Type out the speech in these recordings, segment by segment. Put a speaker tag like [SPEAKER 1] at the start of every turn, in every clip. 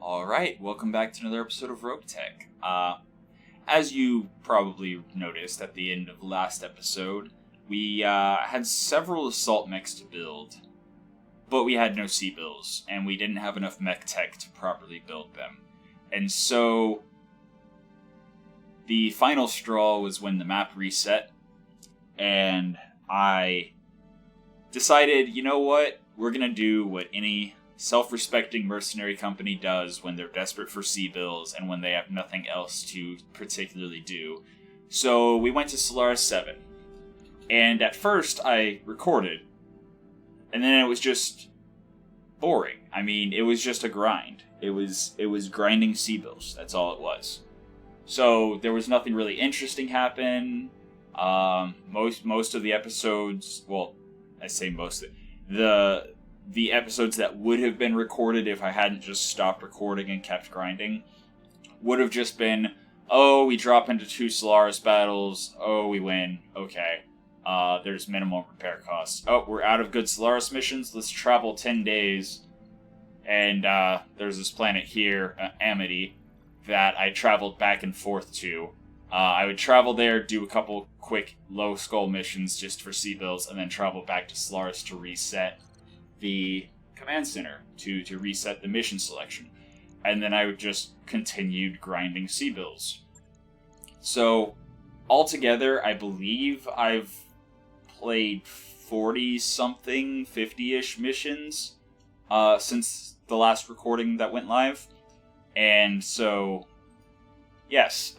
[SPEAKER 1] Alright, welcome back to another episode of Roguetech. As you probably noticed at the end of the last episode, we had several assault mechs to build, but we had no C-bills, and we didn't have enough mech tech to properly build them. And so, the final straw was when the map reset, and I decided, you know what, we're gonna do what any self-respecting mercenary company does when they're desperate for C-bills and when they have nothing else to particularly do. So we went to Solaris 7. And at first I recorded. And then it was just boring. I mean, it was just a grind. It was grinding C-bills. That's all it was. So there was nothing really interesting happen. Most of the episodes, well, I say most of it, the episodes that would have been recorded if I hadn't just stopped recording and kept grinding would have just been, oh, we drop into 2 Solaris battles, oh, we win, okay. There's minimal repair costs. Oh, we're out of good Solaris missions, let's travel 10 days. And there's this planet here, Amity, that I traveled back and forth to. I would travel there, do a couple quick low skull missions just for C-bills, and then travel back to Solaris to reset the command center to reset the mission selection. And then I would just continued grinding C-bills. So, altogether, I believe I've played 40-something, 50-ish missions since the last recording that went live. And so, yes,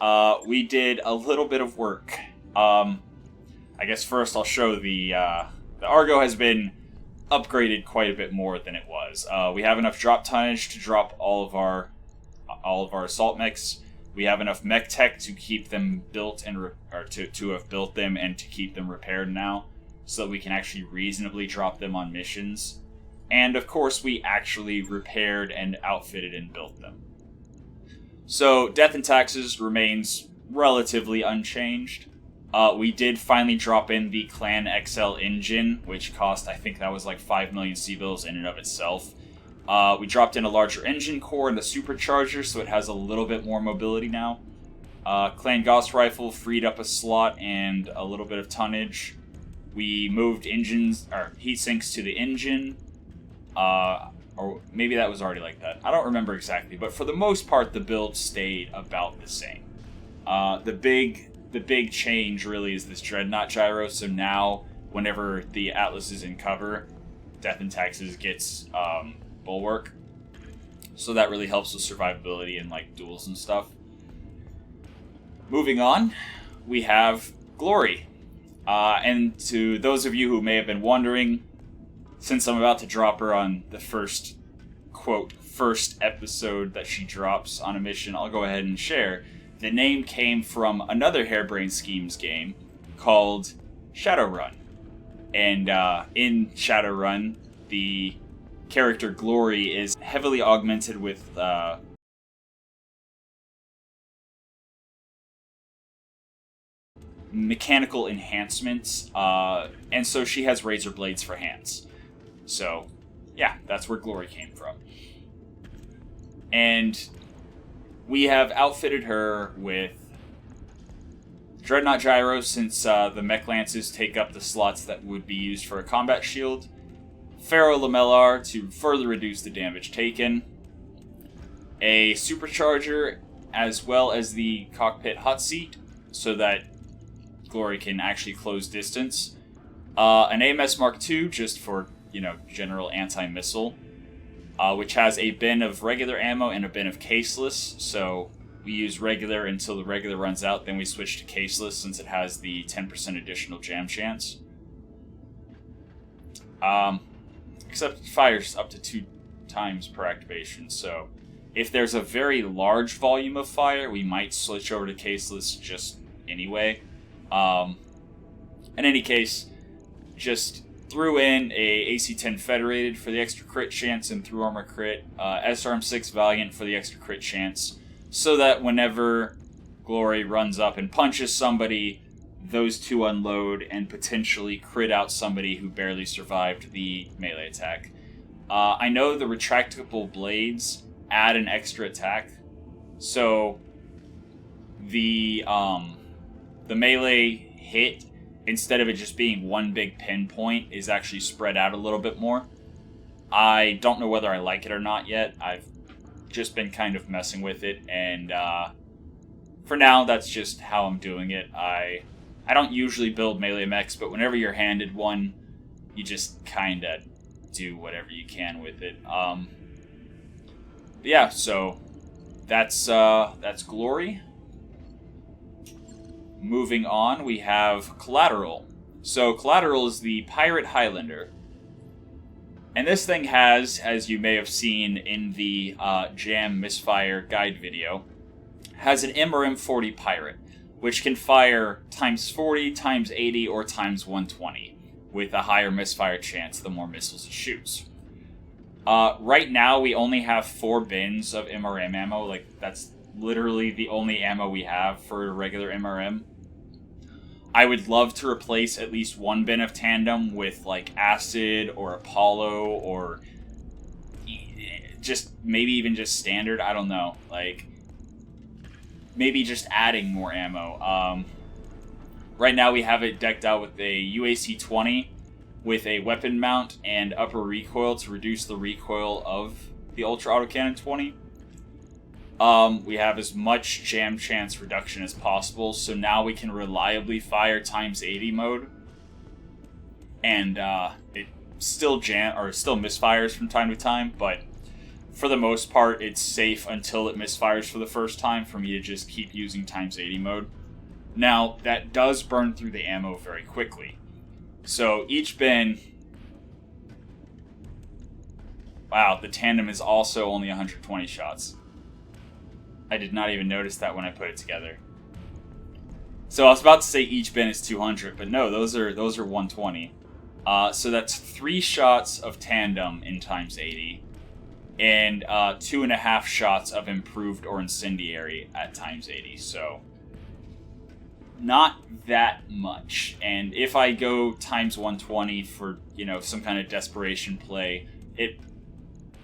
[SPEAKER 1] we did a little bit of work. I guess first I'll show the Argo has been upgraded quite a bit more than it was. We have enough drop tonnage to drop all of our assault mechs. We have enough mech tech to keep them built and to have built them and to keep them repaired now, so that we can actually reasonably drop them on missions. And of course, we actually repaired and outfitted and built them. So Death and Taxes remains relatively unchanged. We did finally drop in the Clan XL engine, which cost, I think that was like 5 million C-bills in and of itself. We dropped in a larger engine core and a supercharger, so it has a little bit more mobility now. Clan Gauss Rifle freed up a slot and a little bit of tonnage. We moved engines, or heat sinks to the engine. Or maybe that was already like that. I don't remember exactly, but for the most part, the build stayed about the same. The big change really is this Dreadnought gyro, so now whenever the Atlas is in cover, Death and Taxes gets Bulwark. So that really helps with survivability and like duels and stuff. Moving on, we have Glory. And to those of you who may have been wondering, since I'm about to drop her on the first, quote, first episode that she drops on a mission, I'll go ahead and share. The name came from another Harebrained Schemes game called Shadowrun. And in Shadowrun, the character Glory is heavily augmented with mechanical enhancements, and so she has razor blades for hands. So, yeah, that's where Glory came from. And we have outfitted her with Dreadnought Gyro, since the Mech Lances take up the slots that would be used for a combat shield. Pharaoh Lamellar to further reduce the damage taken. A supercharger, as well as the cockpit hot seat, so that Glory can actually close distance. An AMS Mark II, just for, general anti-missile. Which has a bin of regular ammo and a bin of caseless, so we use regular until the regular runs out, then we switch to caseless since it has the 10% additional jam chance. Except it fires up to 2 times per activation, so if there's a very large volume of fire, we might switch over to caseless just anyway. In any case, just threw in a AC-10 Federated for the extra crit chance and through armor crit, SRM-6 Valiant for the extra crit chance, so that whenever Glory runs up and punches somebody, those 2 unload and potentially crit out somebody who barely survived the melee attack. I know the retractable blades add an extra attack. So the melee hit, instead of it just being one big pinpoint, is actually spread out a little bit more. I don't know whether I like it or not yet. I've just been kind of messing with it, and for now, that's just how I'm doing it. I don't usually build melee mechs, but whenever you're handed one, you just kind of do whatever you can with it. Yeah, so that's Glory. Moving on, we have Collateral. So Collateral is the Pirate Highlander. And this thing has, as you may have seen in the Jam Misfire guide video, has an MRM 40 Pirate, which can fire times 40, times 80, or times 120, with a higher misfire chance the more missiles it shoots. Right now, we only have 4 bins of MRM ammo. Like, that's literally the only ammo we have for regular MRM. I would love to replace at least 1 bin of Tandem with, like, Acid or Apollo or just maybe even just Standard. I don't know. Like, maybe just adding more ammo. Right now we have it decked out with a UAC 20 with a weapon mount and upper recoil to reduce the recoil of the Ultra Autocannon 20. We have as much jam chance reduction as possible, so now we can reliably fire times 80 mode. And it still misfires from time to time, but for the most part, it's safe until it misfires for the first time for me to just keep using times 80 mode. Now, that does burn through the ammo very quickly. So each bin... Wow, the Tandem is also only 120 shots. I did not even notice that when I put it together. So I was about to say each bin is 200, but no, those are 120. So that's 3 shots of Tandem in times 80. And 2.5 shots of improved or incendiary at times 80, so not that much. And if I go times 120 for, some kind of desperation play,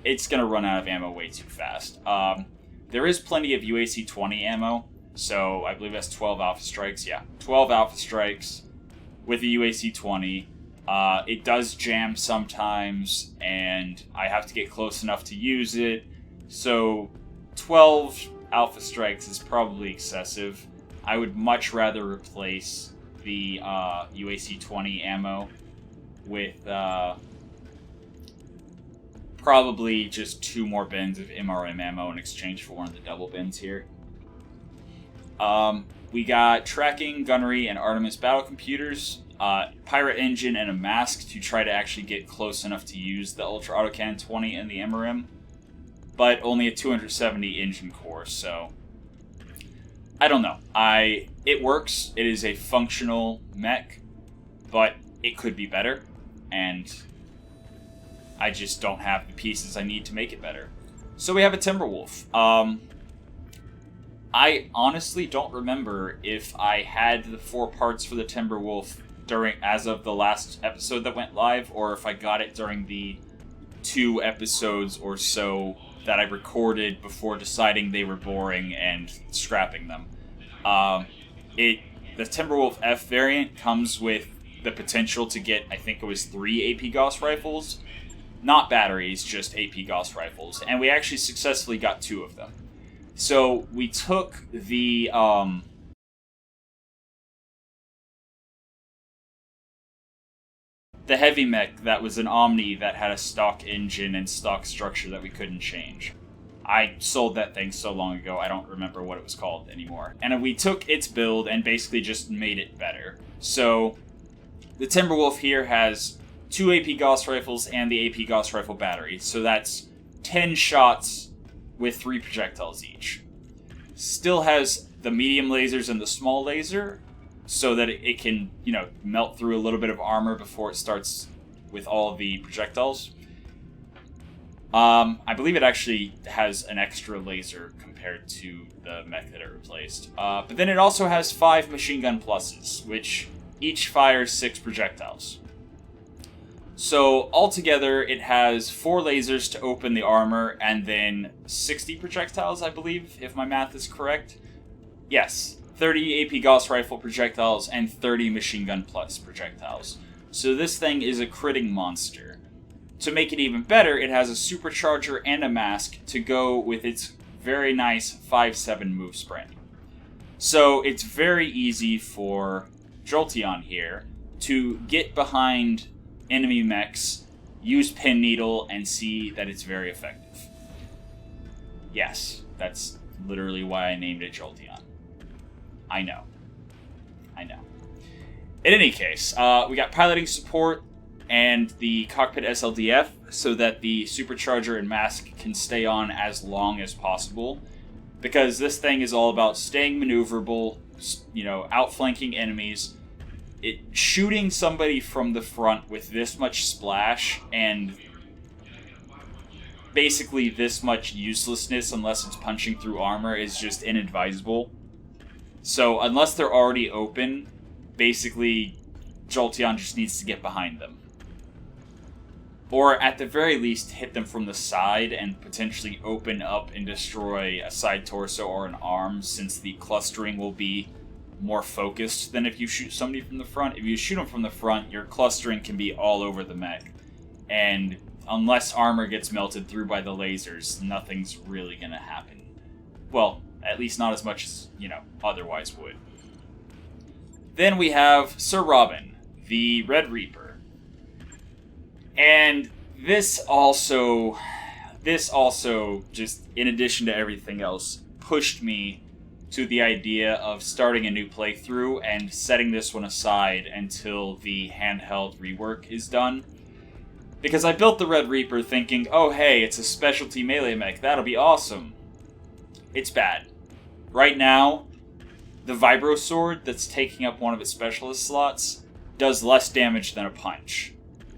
[SPEAKER 1] it's gonna run out of ammo way too fast. There is plenty of UAC 20 ammo, so I believe that's 12 Alpha Strikes. Yeah, 12 Alpha Strikes with the UAC 20. It does jam sometimes, and I have to get close enough to use it. So 12 Alpha Strikes is probably excessive. I would much rather replace the UAC 20 ammo with probably just 2 more bins of MRM ammo in exchange for one of the double bins here. We got tracking, gunnery, and Artemis battle computers. Pirate engine and a mask to try to actually get close enough to use the Ultra Autocannon 20 and the MRM, but only a 270 engine core, so I don't know. It works. It is a functional mech, but it could be better, and I just don't have the pieces I need to make it better. So we have a Timberwolf. I honestly don't remember if I had the 4 parts for the Timberwolf as of the last episode that went live, or if I got it during the 2 episodes or so that I recorded before deciding they were boring and scrapping them. The Timberwolf F variant comes with the potential to get, I think it was 3 AP Gauss rifles. Not batteries, just AP Gauss rifles. And we actually successfully got 2 of them. So we took the heavy mech that was an Omni that had a stock engine and stock structure that we couldn't change. I sold that thing so long ago, I don't remember what it was called anymore. And we took its build and basically just made it better. So the Timberwolf here has 2 AP Gauss rifles and the AP Gauss rifle battery. So that's 10 shots with 3 projectiles each. Still has the medium lasers and the small laser, so that it can, melt through a little bit of armor before it starts with all the projectiles. I believe it actually has an extra laser compared to the mech that it replaced. But then it also has 5 machine gun pluses, which each fires 6 projectiles. So altogether, it has 4 lasers to open the armor, and then 60 projectiles, I believe, if my math is correct. Yes, 30 AP Gauss Rifle projectiles and 30 Machine Gun Plus projectiles. So this thing is a critting monster. To make it even better, it has a supercharger and a mask to go with its very nice 5/7 move sprint. So it's very easy for Jolteon here to get behind enemy mechs, use Pin Needle, and see that it's very effective. Yes, that's literally why I named it Jolteon. I know. In any case, we got piloting support and the cockpit SLDF so that the supercharger and mask can stay on as long as possible. Because this thing is all about staying maneuverable, outflanking enemies. Shooting somebody from the front with this much splash and basically this much uselessness unless it's punching through armor is just inadvisable. So unless they're already open, basically Jolteon just needs to get behind them. Or at the very least hit them from the side and potentially open up and destroy a side torso or an arm, since the clustering will be more focused than if you shoot somebody from the front. If you shoot them from the front, your clustering can be all over the mech. And unless armor gets melted through by the lasers, nothing's really going to happen. Well, at least not as much as, otherwise would. Then we have Sir Robin, the Red Reaper. And this also, just in addition to everything else, pushed me to the idea of starting a new playthrough and setting this one aside until the handheld rework is done. Because I built the Red Reaper thinking, oh hey, it's a specialty melee mech, that'll be awesome. It's bad. Right now, the Vibro Sword that's taking up one of its specialist slots does less damage than a punch,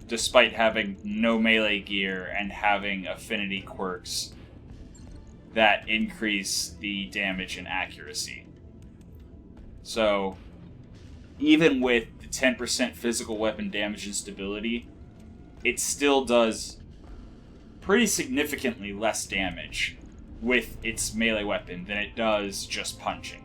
[SPEAKER 1] despite having no melee gear and having affinity quirks that increase the damage and accuracy. So, even with the 10% physical weapon damage and stability, it still does pretty significantly less damage with its melee weapon than it does just punching.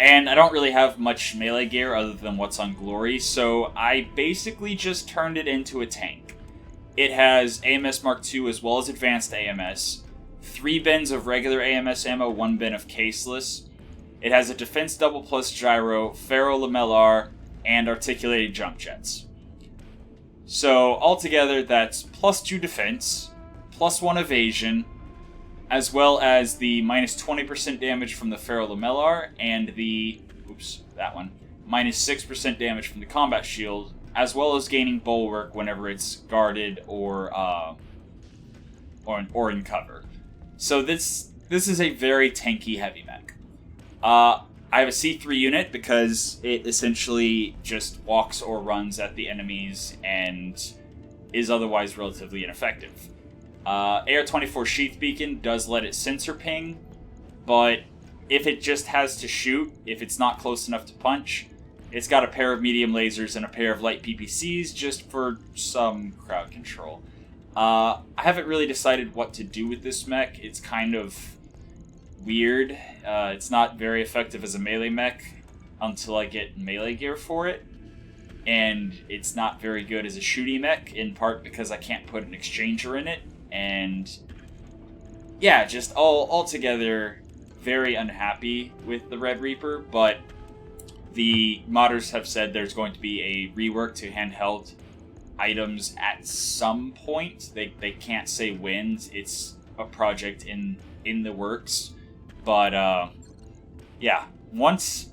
[SPEAKER 1] And I don't really have much melee gear other than what's on Glory, so I basically just turned it into a tank. It has AMS Mark II as well as Advanced AMS, 3 bins of regular AMS ammo, 1 bin of caseless. It has a Defense Double Plus Gyro, Ferro Lamellar, and Articulated Jump Jets. So altogether that's plus 2 defense, plus 1 evasion, as well as the minus 20% damage from the Ferro Lamellar, and the, minus 6% damage from the Combat Shield, as well as gaining Bulwark whenever it's guarded or in cover. So this is a very tanky heavy mech. I have a C3 unit because it essentially just walks or runs at the enemies and is otherwise relatively ineffective. AR-24 Sheath Beacon does let it sensor ping, but if it just has to shoot, if it's not close enough to punch, it's got a pair of medium lasers and a pair of light PPCs just for some crowd control. I haven't really decided what to do with this mech. It's kind of weird. It's not very effective as a melee mech until I get melee gear for it. And it's not very good as a shooty mech, in part because I can't put an exchanger in it. And yeah, just altogether very unhappy with the Red Reaper, but the modders have said there's going to be a rework to handheld items at some point. They can't say when. It's a project in the works. But yeah, once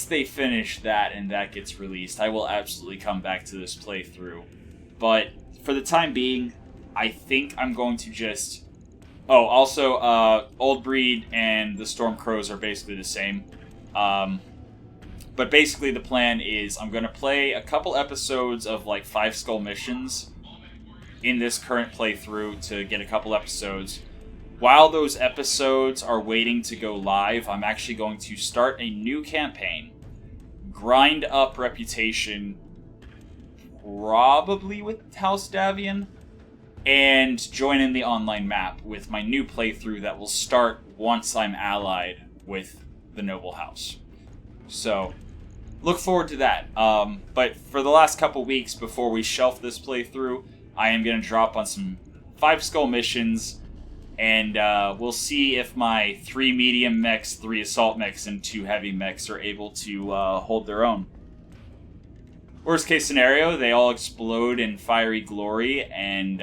[SPEAKER 1] they finish that and that gets released, I will absolutely come back to this playthrough. But for the time being, I think I'm going to just... Oh, also, Old Breed and the Storm Crows are basically the same. But basically the plan is I'm going to play a couple episodes of like 5 Skull missions in this current playthrough to get a couple episodes. While those episodes are waiting to go live, I'm actually going to start a new campaign, grind up reputation, probably with House Davian, and join in the online map with my new playthrough that will start once I'm allied with the Noble House. So, look forward to that. But for the last couple weeks before we shelf this playthrough, I am going to drop on some 5 skull missions, and we'll see if my 3 medium mechs, 3 assault mechs, and 2 heavy mechs are able to hold their own. Worst case scenario, they all explode in fiery glory, and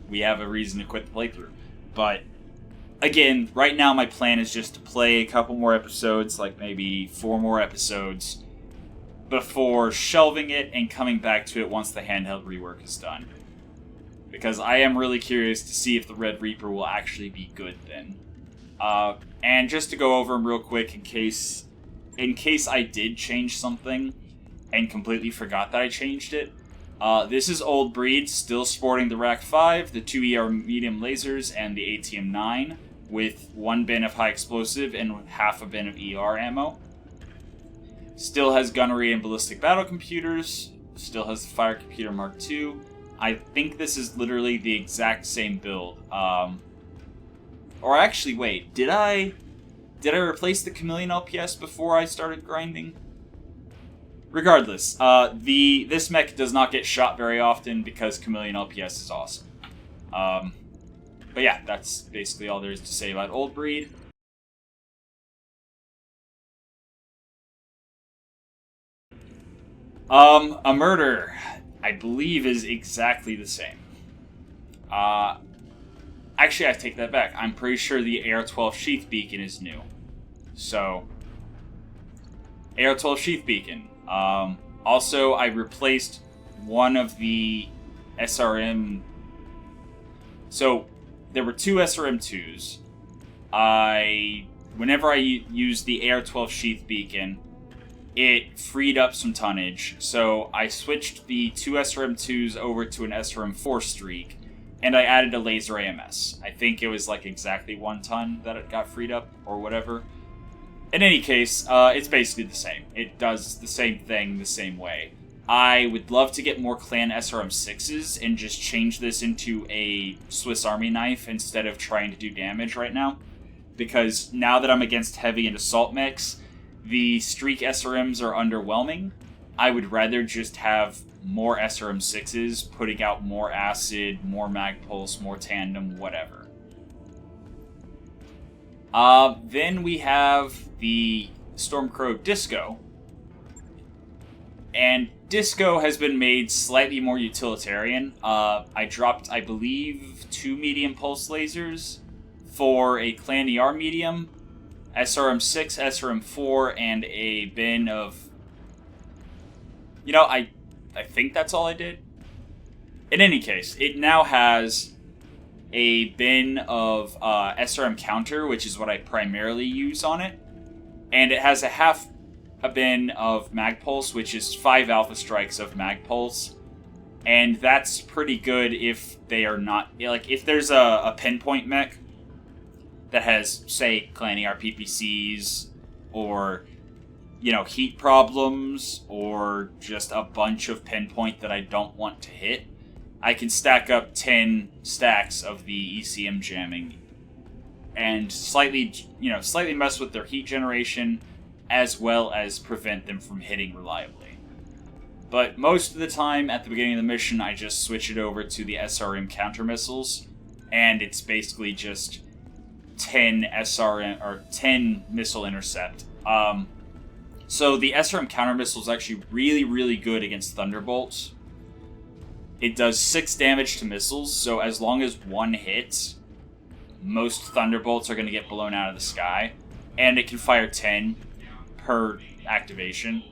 [SPEAKER 1] we have a reason to quit the playthrough. But again, right now my plan is just to play a couple more episodes, like maybe 4 more episodes, before shelving it and coming back to it once the handheld rework is done. Because I am really curious to see if the Red Reaper will actually be good then. And just to go over them real quick, in case I did change something and completely forgot that I changed it, this is old breed, still sporting the Rack 5, the 2 ER medium lasers, and the ATM-9, with 1 bin of high explosive and half a bin of ER ammo. Still has gunnery and ballistic battle computers, still has the fire computer Mark II. I think this is literally the exact same build. Or actually, wait, did I replace the Chameleon LPS before I started grinding? Regardless, this mech does not get shot very often because Chameleon LPS is awesome. But yeah, that's basically all there is to say about Old Breed. A murder, I believe, is exactly the same. Actually, I take that back. I'm pretty sure the AR-12 Sheath Beacon is new. So, AR-12 Sheath Beacon. Also, I replaced one of the SRM... So, there were 2 SRM-2s. Whenever I used the AR-12 Sheath Beacon, it freed up some tonnage, so I switched the 2 SRM-2s over to an SRM-4 streak, and I added a laser AMS. I think it was like exactly 1 ton that it got freed up, or whatever. In any case, it's basically the same. It does the same thing the same way. I would love to get more clan SRM-6s and just change this into a Swiss Army knife instead of trying to do damage right now. Because now that I'm against heavy and assault mechs, the streak SRMs are underwhelming. I would rather just have more SRM-6s, putting out more acid, more mag pulse, more tandem, whatever. Then we have the Stormcrow Disco. And Disco has been made slightly more utilitarian. I dropped, I believe, 2 medium pulse lasers for a Clan ER medium, SRM-6, SRM-4, and a bin of... You know, I think that's all I did. In any case, it now has a bin of SRM counter, which is what I primarily use on it. And it has a bin of mag pulse, which is 5 alpha strikes of mag pulse. And that's pretty good if they are not... Like, if there's a pinpoint mech that has, say, Clan ER PPCs, or, you know, heat problems, or just a bunch of pinpoint that I don't want to hit, I can stack up 10 stacks of the ECM jamming and slightly mess with their heat generation, as well as prevent them from hitting reliably. But most of the time, at the beginning of the mission, I just switch it over to the SRM counter missiles, and it's basically just 10 SRM, or 10 missile intercept. So the SRM counter missile is actually really, really good against Thunderbolts. It does 6 damage to missiles, so as long as 1 hits, most Thunderbolts are going to get blown out of the sky, and it can fire 10 per activation.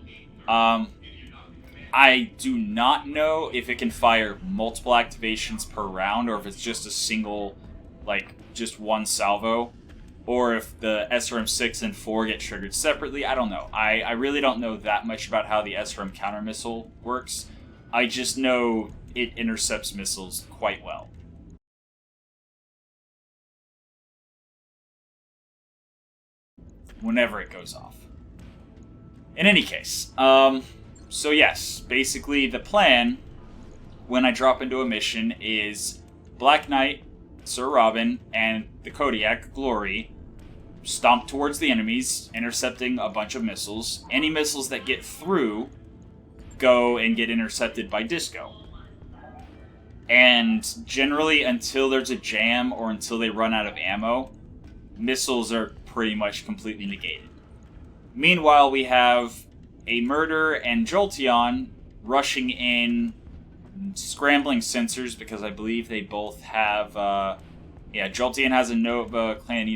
[SPEAKER 1] I do not know if it can fire multiple activations per round, or if it's just a single, like, just 1 salvo, or if the SRM-6 and 4 get triggered separately. I don't know. I really don't know that much about how the SRM counter missile works. I just know it intercepts missiles quite well. Whenever it goes off. In any case, so yes, basically the plan when I drop into a mission is Black Knight, Sir Robin, and the Kodiak, Glory, stomp towards the enemies, intercepting a bunch of missiles. Any missiles that get through go and get intercepted by Disco. And generally, until there's a jam or until they run out of ammo, missiles are pretty much completely negated. Meanwhile, we have a Murder and Jolteon rushing in, scrambling sensors, because I believe they both have... Jolteon has a Nova Clan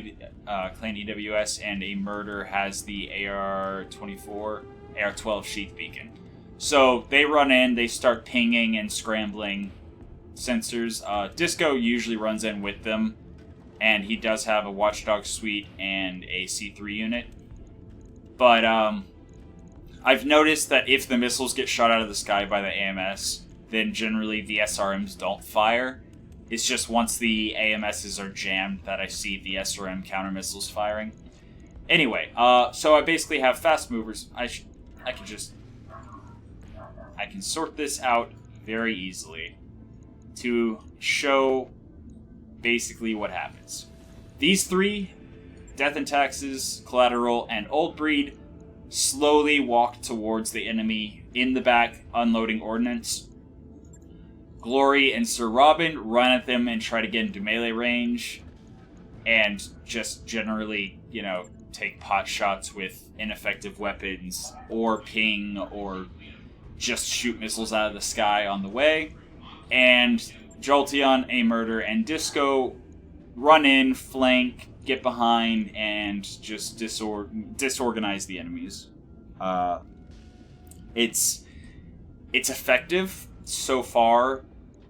[SPEAKER 1] EWS, and a Murder has the AR-12 Sheath Beacon. So they run in, they start pinging and scrambling sensors. Disco usually runs in with them, and he does have a Watchdog Suite and a C3 unit. But I've noticed that if the missiles get shot out of the sky by the AMS, then generally the SRMs don't fire. It's just once the AMSs are jammed that I see the SRM counter missiles firing. Anyway, so I basically have fast movers. I can sort this out very easily to show basically what happens. These three, Death and Taxes, Collateral, and Old Breed, slowly walk towards the enemy in the back, unloading ordnance. Glory and Sir Robin run at them and try to get into melee range, and just generally, take pot shots with ineffective weapons, or ping, or just shoot missiles out of the sky on the way. And Jolteon, a Murder, and Disco run in, flank, get behind, and just disorganize the enemies. It's effective so far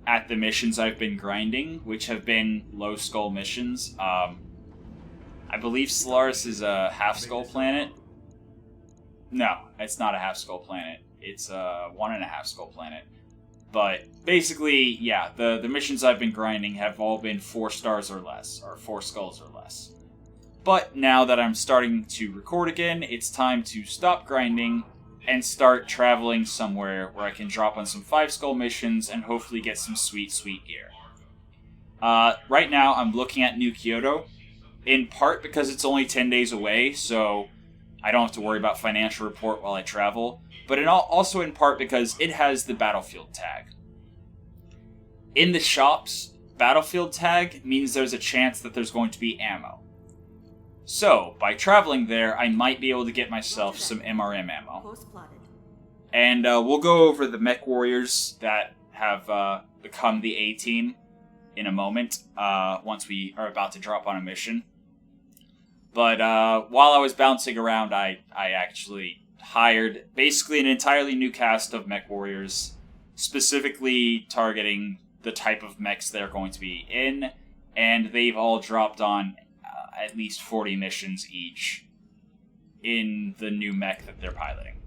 [SPEAKER 1] at the missions I've been grinding, which have been low skull missions. I believe Solaris is a half skull planet. No, it's not a half skull planet. It's a 1.5 skull planet. But basically, yeah, the missions I've been grinding have all been 4 stars or less, or 4 skulls or less. But now that I'm starting to record again, it's time to stop grinding and start traveling somewhere where I can drop on some 5 skull missions and hopefully get some sweet, sweet gear. Right now, I'm looking at New Kyoto, in part because it's only 10 days away, so I don't have to worry about financial report while I travel, but also in part because it has the Battlefield tag. In the shops, Battlefield tag means there's a chance that there's going to be ammo. So, by traveling there, I might be able to get myself some MRM ammo. And we'll go over the mech warriors that have become the A-team in a moment, once we are about to drop on a mission. But while I was bouncing around, I actually hired basically an entirely new cast of mech warriors, specifically targeting the type of mechs they're going to be in, and they've all dropped on at least 40 missions each in the new mech that they're piloting.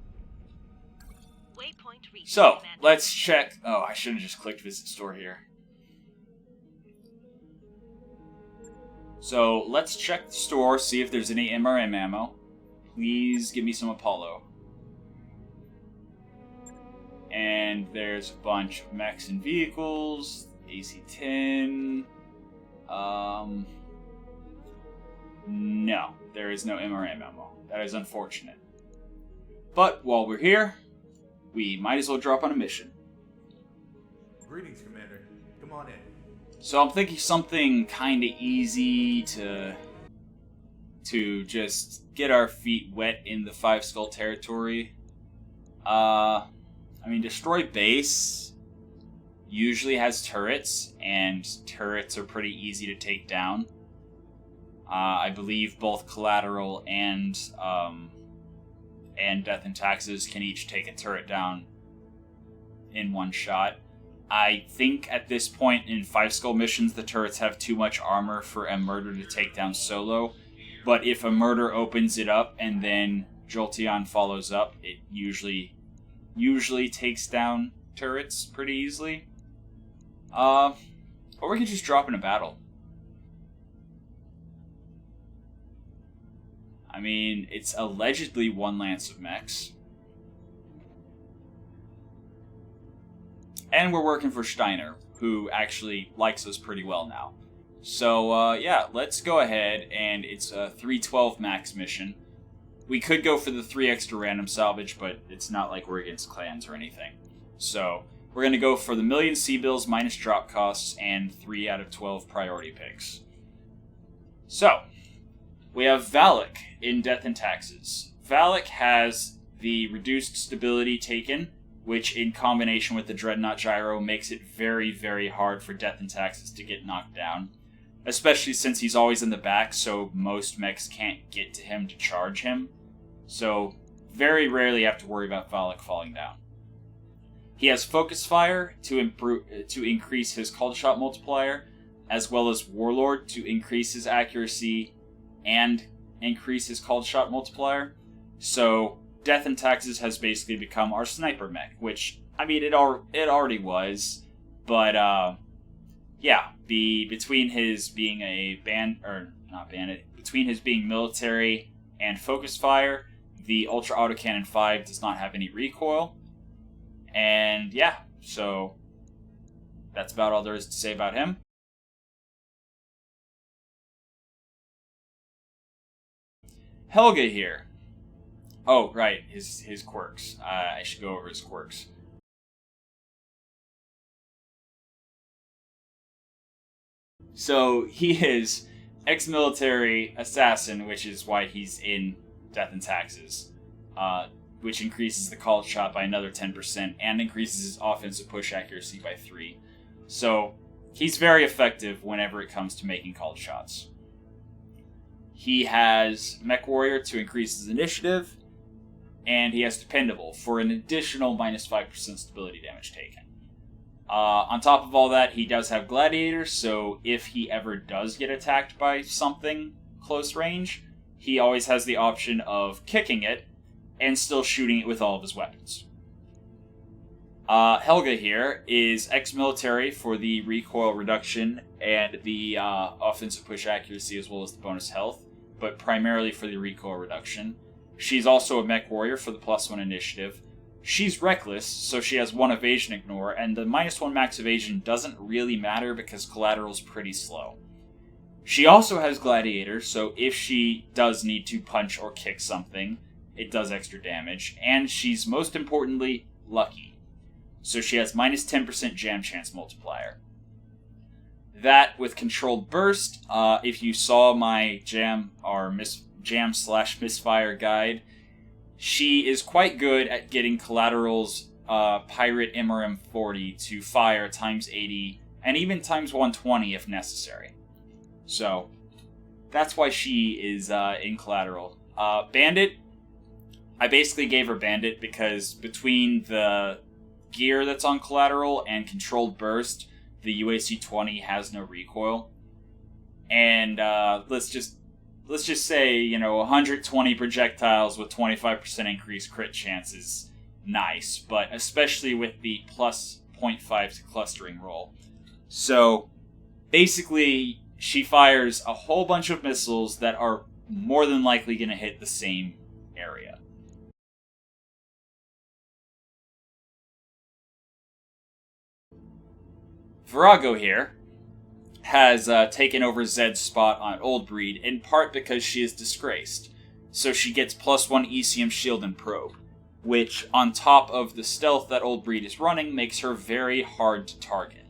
[SPEAKER 1] So, let's check... Oh, I should have just clicked visit store here. So, let's check the store, see if there's any MRM ammo. Please give me some Apollo. And there's a bunch of mechs and vehicles. AC-10. No, there is no MRM ammo. That is unfortunate. But while we're here, we might as well drop on a mission.
[SPEAKER 2] Greetings, Commander. Come on in.
[SPEAKER 1] So I'm thinking something kind of easy to just get our feet wet in the 5 skull territory. Destroy base usually has turrets, and turrets are pretty easy to take down. I believe both Collateral and Death and Taxes can each take a turret down in one shot. I think at this point in 5 skull missions, the turrets have too much armor for a Murder to take down solo. But if a Murder opens it up and then Jolteon follows up, it usually takes down turrets pretty easily. Or we could just drop in a battle. I mean, it's allegedly one lance of mechs. And we're working for Steiner, who actually likes us pretty well now. So, yeah, let's go ahead, and it's a 312 max mission. We could go for the 3 extra random salvage, but it's not like we're against clans or anything. So, we're going to go for the million C-bills minus drop costs and 3 out of 12 priority picks. So, we have Valak in Death and Taxes. Valak has the reduced stability taken, which in combination with the Dreadnought Gyro makes it very, very hard for Death and Taxes to get knocked down. Especially since he's always in the back, so most mechs can't get to him to charge him. So, very rarely have to worry about Valak falling down. He has Focus Fire to increase his Called Shot multiplier, as well as Warlord to increase his accuracy and increase his Called Shot multiplier. So, Death and Taxes has basically become our sniper mech, which, I mean, it already was, but, yeah, between his being a between his being military and Focus Fire, the Ultra Autocannon 5 does not have any recoil. And yeah, so that's about all there is to say about him. Helga here. Oh, right, his quirks. I should go over his quirks. So, he is ex-military assassin, which is why he's in Death and Taxes, which increases the called shot by another 10% and increases his offensive push accuracy by 3. So, he's very effective whenever it comes to making called shots. He has Mech Warrior to increase his initiative, and he has Dependable for an additional minus 5% stability damage taken. On top of all that, he does have Gladiator, so if he ever does get attacked by something close range, he always has the option of kicking it and still shooting it with all of his weapons. Helga here is ex-military for the recoil reduction and the offensive push accuracy as well as the bonus health, but primarily for the recoil reduction. She's also a Mech Warrior for the +1 initiative. She's reckless, so she has 1 evasion ignore, and the -1 max evasion doesn't really matter because collateral's pretty slow. She also has Gladiator, so if she does need to punch or kick something, it does extra damage, and she's most importantly lucky. So she has minus 10% jam chance multiplier. That with controlled burst, if you saw my jam/misfire guide, she is quite good at getting Collateral's Pirate MRM 40 to fire times 80 and even times 120 if necessary. So, that's why she is in Collateral. Bandit, I basically gave her Bandit because between the gear that's on Collateral and Controlled Burst, the UAC 20 has no recoil. And let's just say, 120 projectiles with 25% increased crit chance is nice, but especially with the plus 0.5 to clustering roll. So, basically, she fires a whole bunch of missiles that are more than likely going to hit the same area. Virago here has taken over Zed's spot on Old Breed, in part because she is disgraced. So she gets +1 ECM shield and probe, which, on top of the stealth that Old Breed is running, makes her very hard to target.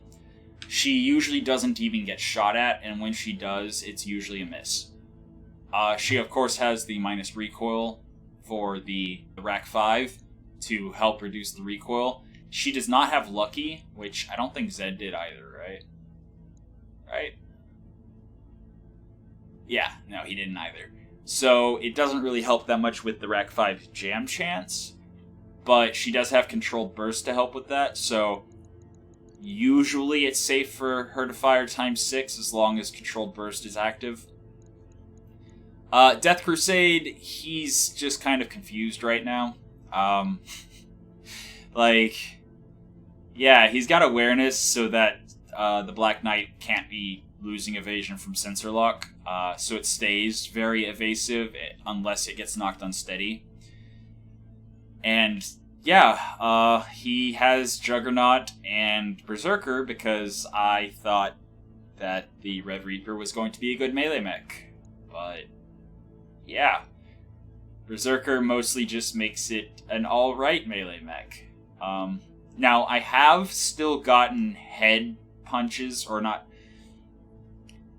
[SPEAKER 1] She usually doesn't even get shot at, and when she does, it's usually a miss. She, of course, has the minus recoil for the Rack 5 to help reduce the recoil. She does not have Lucky, which I don't think Zed did either, right? Right? Yeah, no, he didn't either. So it doesn't really help that much with the Rack 5 jam chance, but she does have Controlled Burst to help with that, so usually it's safe for her to fire ×6 as long as Controlled Burst is active. Death Crusade, he's just kind of confused right now. Yeah, he's got awareness so that the Black Knight can't be losing evasion from sensor lock, so it stays very evasive unless it gets knocked unsteady. And yeah, he has Juggernaut and Berserker because I thought that the Red Reaper was going to be a good melee mech. But yeah, Berserker mostly just makes it an alright melee mech. Now, I have still gotten head punches, or not.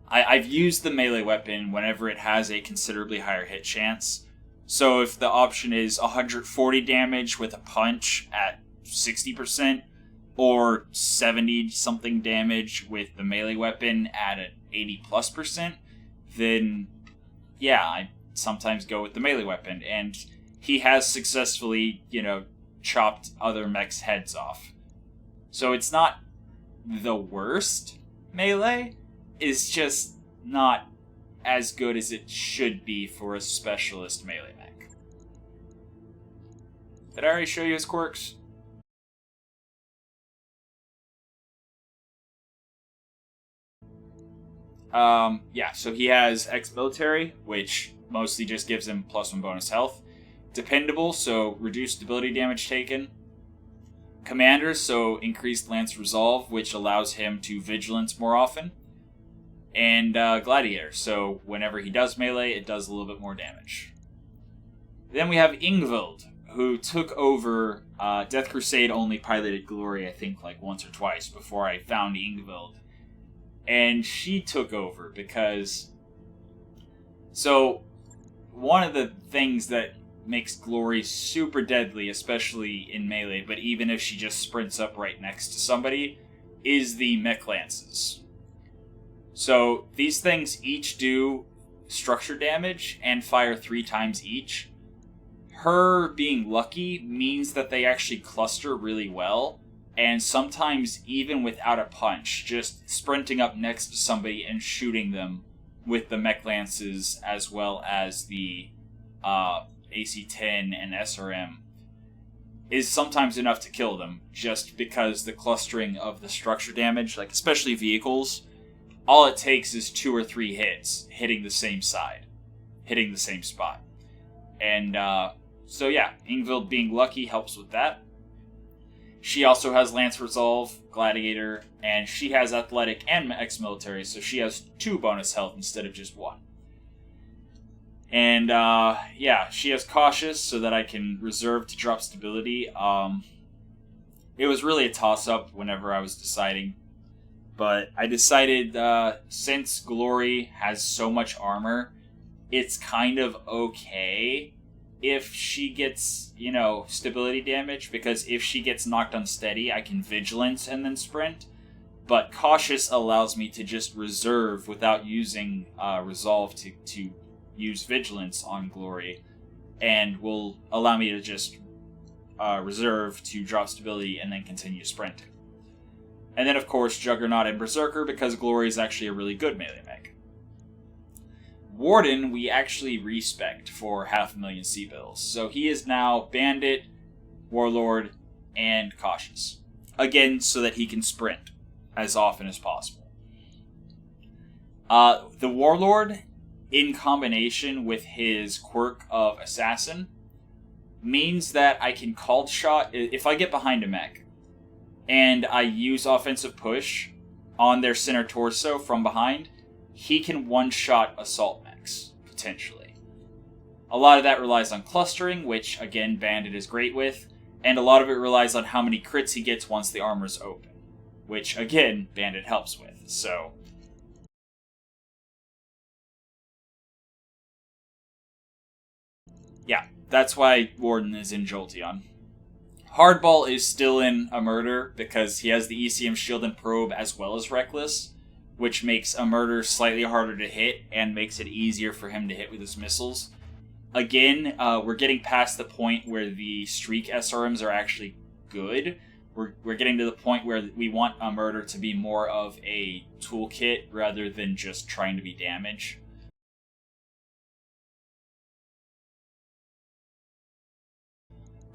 [SPEAKER 1] I've used the melee weapon whenever it has a considerably higher hit chance. So if the option is 140 damage with a punch at 60%, or 70-something damage with the melee weapon at an 80+%, then yeah, I sometimes go with the melee weapon. And he has successfully, chopped other mechs' heads off. So it's not the worst melee, it's just not as good as it should be for a specialist melee mech. Did I already show you his quirks? Yeah, so he has ex-military, which mostly just gives him +1 bonus health. Dependable, so reduced ability damage taken. Commander, so increased lance resolve, which allows him to vigilance more often. And Gladiator, so whenever he does melee, it does a little bit more damage. Then we have Ingvild, who took over Death Crusade only piloted Glory, I think, like once or twice before I found Ingvild. And she took over because... So, one of the things that makes Glory super deadly, especially in melee, but even if she just sprints up right next to somebody, is the mech lances. So, these things each do structure damage and fire 3 times each. Her being lucky means that they actually cluster really well, and sometimes even without a punch, just sprinting up next to somebody and shooting them with the mech lances as well as the AC-10 and SRM is sometimes enough to kill them, just because the clustering of the structure damage, like especially vehicles, all it takes is 2 or 3 hits hitting the same side, hitting the same spot. And so yeah, Ingvild being lucky helps with that. She also has Lance Resolve, Gladiator, and she has Athletic and ex-military, so she has 2 bonus health instead of just 1. And yeah, she has Cautious so that I can reserve to drop stability. It was really a toss-up whenever I was deciding, but I decided since Glory has so much armor, it's kind of okay if she gets, stability damage, because if she gets knocked unsteady, I can Vigilance and then sprint. But Cautious allows me to just reserve without using Resolve to use Vigilance on Glory, and will allow me to just reserve to drop stability and then continue sprinting. And then, of course, Juggernaut and Berserker, because Glory is actually a really good melee mech. Warden, we actually respect for 500,000 C-bills. So he is now Bandit, Warlord, and Cautious. Again, so that he can sprint as often as possible. The Warlord, in combination with his quirk of Assassin, means that I can called shot, if I get behind a mech, and I use offensive push on their center torso from behind, he can one-shot assault mechs, potentially. A lot of that relies on clustering, which, again, Bandit is great with, and a lot of it relies on how many crits he gets once the armor's open, which, again, Bandit helps with, so... Yeah, that's why Warden is in Jolteon. Hardball is still in a Murder, because he has the ECM Shield and Probe as well as Reckless, which makes a Murder slightly harder to hit, and makes it easier for him to hit with his missiles. Again, we're getting past the point where the Streak SRMs are actually good. We're getting to the point where we want a Murder to be more of a toolkit, rather than just trying to be damage.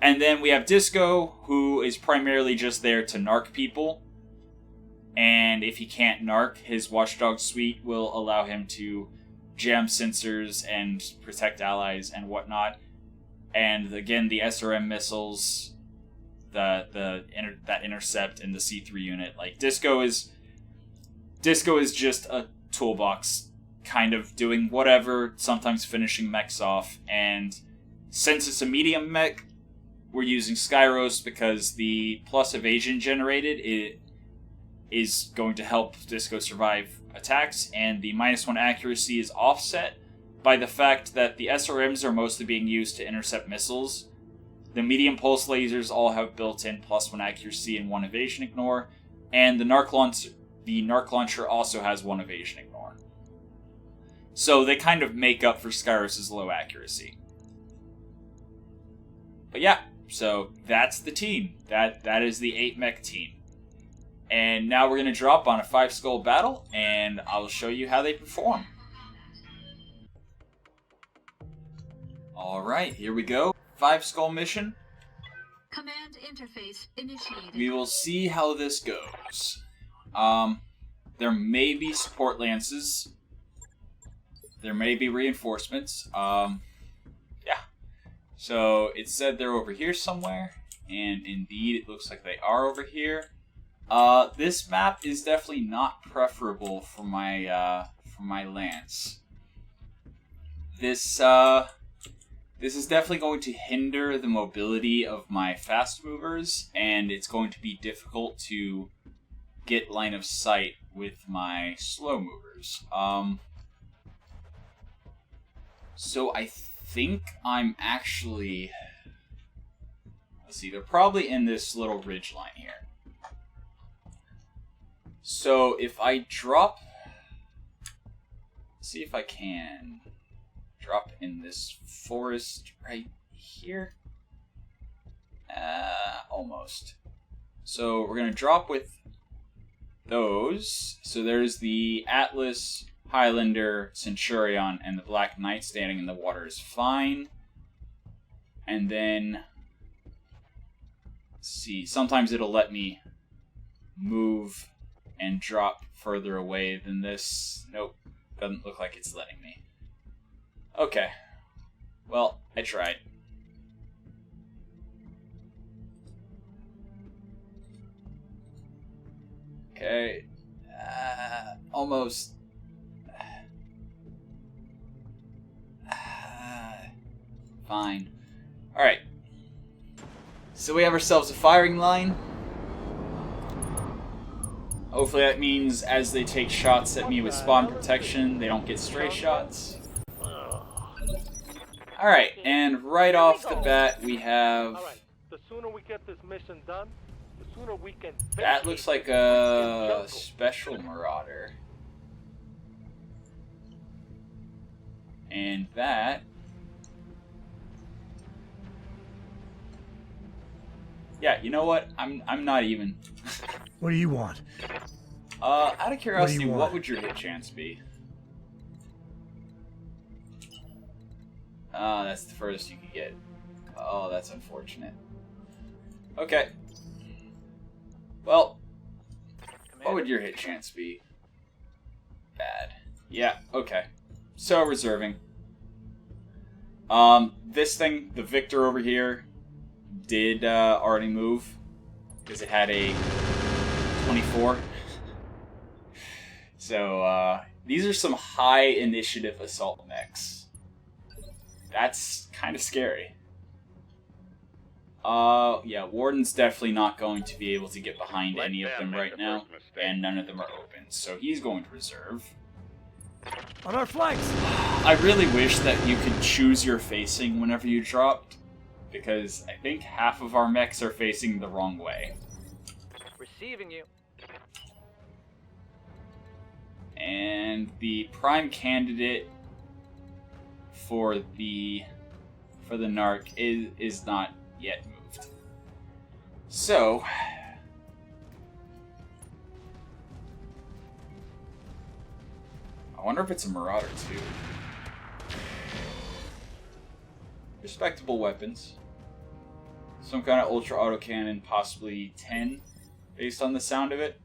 [SPEAKER 1] And then we have Disco, who is primarily just there to narc people. And if he can't narc, his Watchdog suite will allow him to jam sensors and protect allies and whatnot. And again, the SRM missiles, that intercept in the C3 unit, like Disco is just a toolbox, kind of doing whatever, sometimes finishing mechs off. And since it's a medium mech, we're using Skyros because the plus evasion generated is going to help Disco survive attacks, and the -1 accuracy is offset by the fact that the SRMs are mostly being used to intercept missiles. The medium pulse lasers all have built-in +1 accuracy and 1 evasion ignore, and the narc launcher also has 1 evasion ignore. So they kind of make up for Skyros' low accuracy. But yeah, so that's the team. That is the 8 mech team. And now we're going to drop on a 5-skull battle, and I'll show you how they perform. Alright, here we go. 5-skull mission.
[SPEAKER 3] Command interface initiated.
[SPEAKER 1] We will see how this goes. There may be support lances. There may be reinforcements. Yeah. So it said they're over here somewhere, and indeed it looks like they are over here. This map is definitely not preferable for my lance. This is definitely going to hinder the mobility of my fast movers, and it's going to be difficult to get line of sight with my slow movers. So I think I'm actually... Let's see, they're probably in this little ridge line here. So if I drop... Let's see if I can drop in this forest right here. Almost. So we're going to drop with those. So there's the Atlas, Highlander, Centurion, and the Black Knight standing in the water is fine. And then... Let's see, sometimes it'll let me move and drop further away than this. Nope, doesn't look like it's letting me. Okay, well, I tried. Okay, almost. Fine. Alright. So we have ourselves a firing line. Hopefully that means as they take shots at me with spawn protection, they don't get stray shots. Alright, and right off the bat we have...
[SPEAKER 4] The sooner we get this mission done, the sooner we can...
[SPEAKER 1] That looks like a special marauder. And that... Yeah, you know what? I'm not even.
[SPEAKER 5] What do you want?
[SPEAKER 1] Out of curiosity,
[SPEAKER 5] want?
[SPEAKER 1] what would your hit chance be? That's the furthest you could get. Oh, that's unfortunate. Okay. Well, what would your hit chance be? Bad. Yeah, okay. So, reserving. This thing, the Victor over here, did already move because it had a 24. So these are some high initiative assault mechs. That's kind of scary. Yeah, Warden's definitely not going to be able to get behind any of them right now, and none of them are open, so he's going to reserve.
[SPEAKER 5] On our flanks!
[SPEAKER 1] I really wish that you could choose your facing whenever you dropped, because I think half of our mechs are facing the wrong way.
[SPEAKER 4] Receiving you.
[SPEAKER 1] And the prime candidate for the narc is not yet moved. So I wonder if it's a marauder too. Respectable weapons. Some kind of ultra autocannon, possibly 10, based on the sound of it.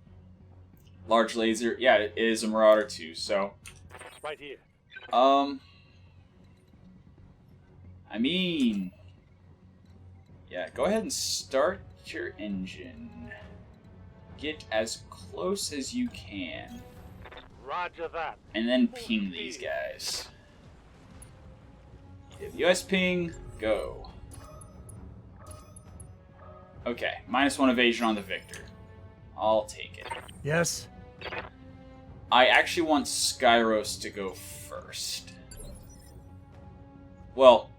[SPEAKER 1] Large laser. Yeah, it is a Marauder too, so...
[SPEAKER 4] Right here.
[SPEAKER 1] I mean... Yeah, go ahead and start your engine. Get as close as you can.
[SPEAKER 4] Roger that.
[SPEAKER 1] And then ping these guys. US ping, go. Okay, -1 evasion on the Victor. I'll take it.
[SPEAKER 5] Yes?
[SPEAKER 1] I actually want Skyros to go first. Well,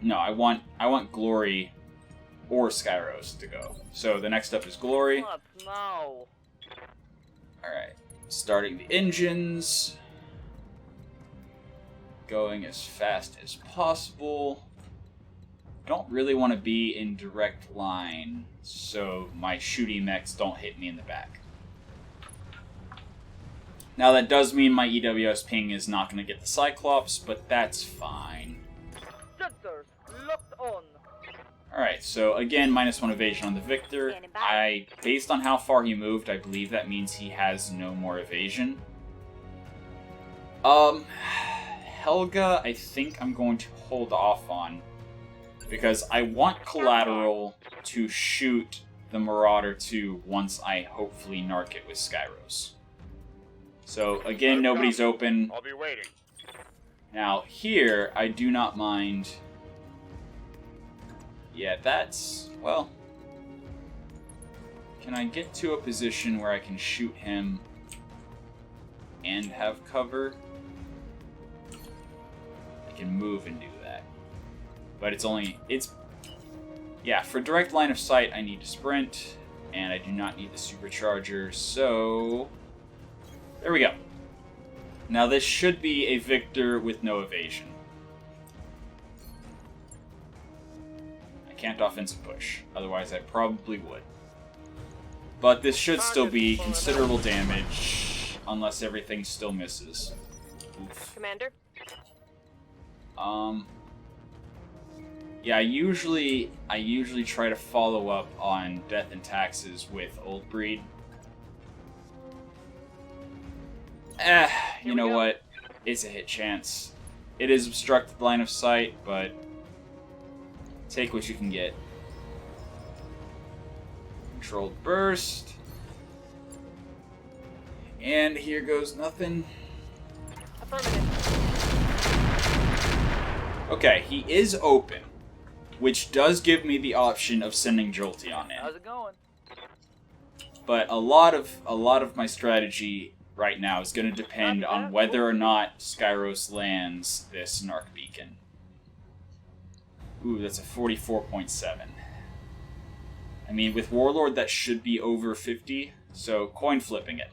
[SPEAKER 1] no, I want Glory or Skyros to go. So the next up is Glory.
[SPEAKER 4] What now?
[SPEAKER 1] Alright, starting the engines. Going as fast as possible. I don't really want to be in direct line, so my shooty mechs don't hit me in the back. Now that does mean my EWS ping is not going to get the Cyclops, but that's fine.
[SPEAKER 4] Sensors locked on.
[SPEAKER 1] Alright, so again, -1 evasion on the Victor. Based on how far he moved, I believe that means he has no more evasion. Helga, I think I'm going to hold off on, because I want Collateral to shoot the Marauder 2 once I hopefully narc it with Skyros. So again, nobody's open.
[SPEAKER 6] I'll be waiting.
[SPEAKER 1] Now here, I do not mind. Yeah, that's, well, can I get to a position where I can shoot him and have cover? I can move and do that. But yeah, for direct line of sight, I need to sprint, and I do not need the supercharger, so there we go. Now this should be a Victor with no evasion. I can't offensive push, otherwise I probably would. But this should still be considerable damage, unless everything still misses. Oof.
[SPEAKER 7] Commander?
[SPEAKER 1] Yeah, I usually try to follow up on Death and Taxes with Old Breed. You know what? It's a hit chance. It is obstructed line of sight, but take what you can get. Controlled burst. And here goes nothing.
[SPEAKER 7] Affirmative.
[SPEAKER 1] Okay, he is open, which does give me the option of sending Jolteon in.
[SPEAKER 4] How's it going?
[SPEAKER 1] But a lot of my strategy right now is going to depend on whether or not Skyros lands this Narc Beacon. Ooh, that's a 44.7. I mean, with Warlord, that should be over 50, so coin flipping it.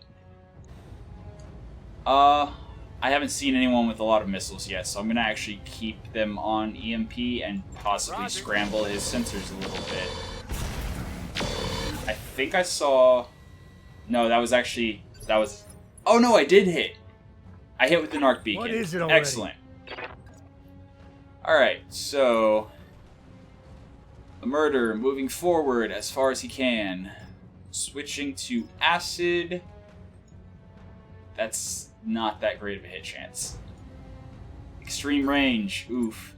[SPEAKER 1] I haven't seen anyone with a lot of missiles yet, so I'm going to actually keep them on EMP and possibly scramble his sensors a little bit. I think I saw... No, that was... Oh no, I did hit! I hit with the Narc Beacon.
[SPEAKER 5] What is it already?
[SPEAKER 1] Excellent. Alright, so... The Murder moving forward as far as he can. Switching to Acid. That's not that great of a hit chance. Extreme range. Oof.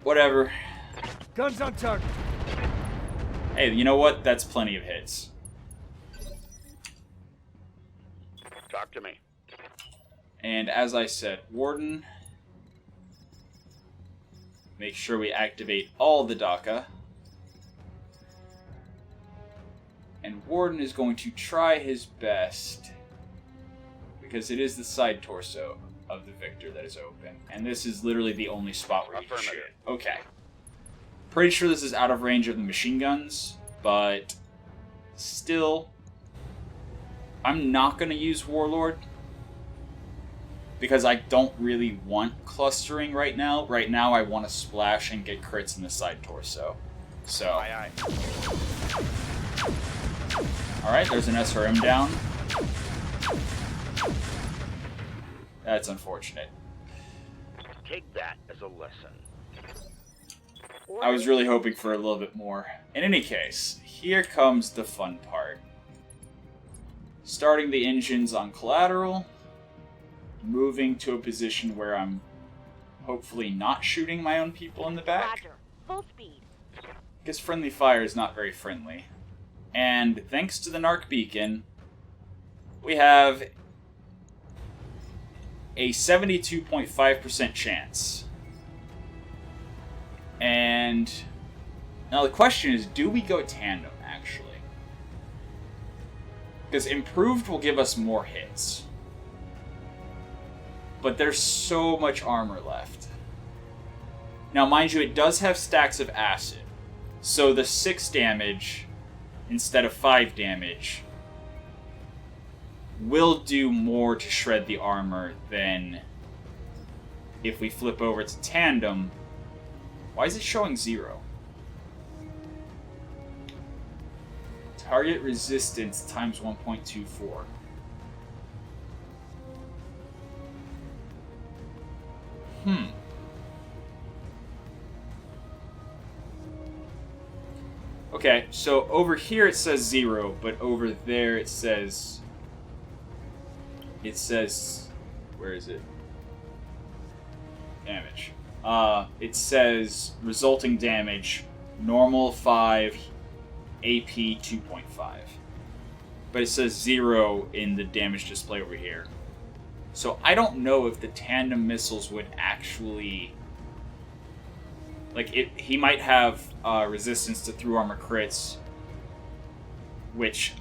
[SPEAKER 1] Whatever.
[SPEAKER 5] Guns on target.
[SPEAKER 1] Hey, you know what? That's plenty of hits.
[SPEAKER 6] Talk to me.
[SPEAKER 1] And as I said, Warden. Make sure we activate all the DACA. And Warden is going to try his best, because it is the side torso of the Victor that is open. And this is literally the only spot where you can shoot. Okay. Pretty sure this is out of range of the machine guns, but still, I'm not going to use Warlord, because I don't really want clustering right now. Right now, I want to splash and get crits in the side torso. So,
[SPEAKER 6] Aye, aye.
[SPEAKER 1] Alright, there's an SRM down. That's unfortunate.
[SPEAKER 6] Take that as a lesson.
[SPEAKER 1] I was really hoping for a little bit more. In any case, here comes the fun part. Starting the engines on collateral, moving to a position where I'm hopefully not shooting my own people in the back.
[SPEAKER 7] Roger. Full speed.
[SPEAKER 1] Because friendly fire is not very friendly. And thanks to the Narc beacon, we have a 72.5% chance. And now the question is, do we go tandem, actually? Because improved will give us more hits. But there's so much armor left. Now, mind you, it does have stacks of acid. So the 6 damage, instead of 5 damage, will do more to shred the armor than if we flip over to tandem. Why is it showing 0? Target resistance times 1.24. Okay, so over here it says 0, but over there it says... Where is it? Damage. It says resulting damage, normal 5, AP 2.5. But it says 0 in the damage display over here. So I don't know if the tandem missiles would actually... Like, he might have resistance to through armor crits, which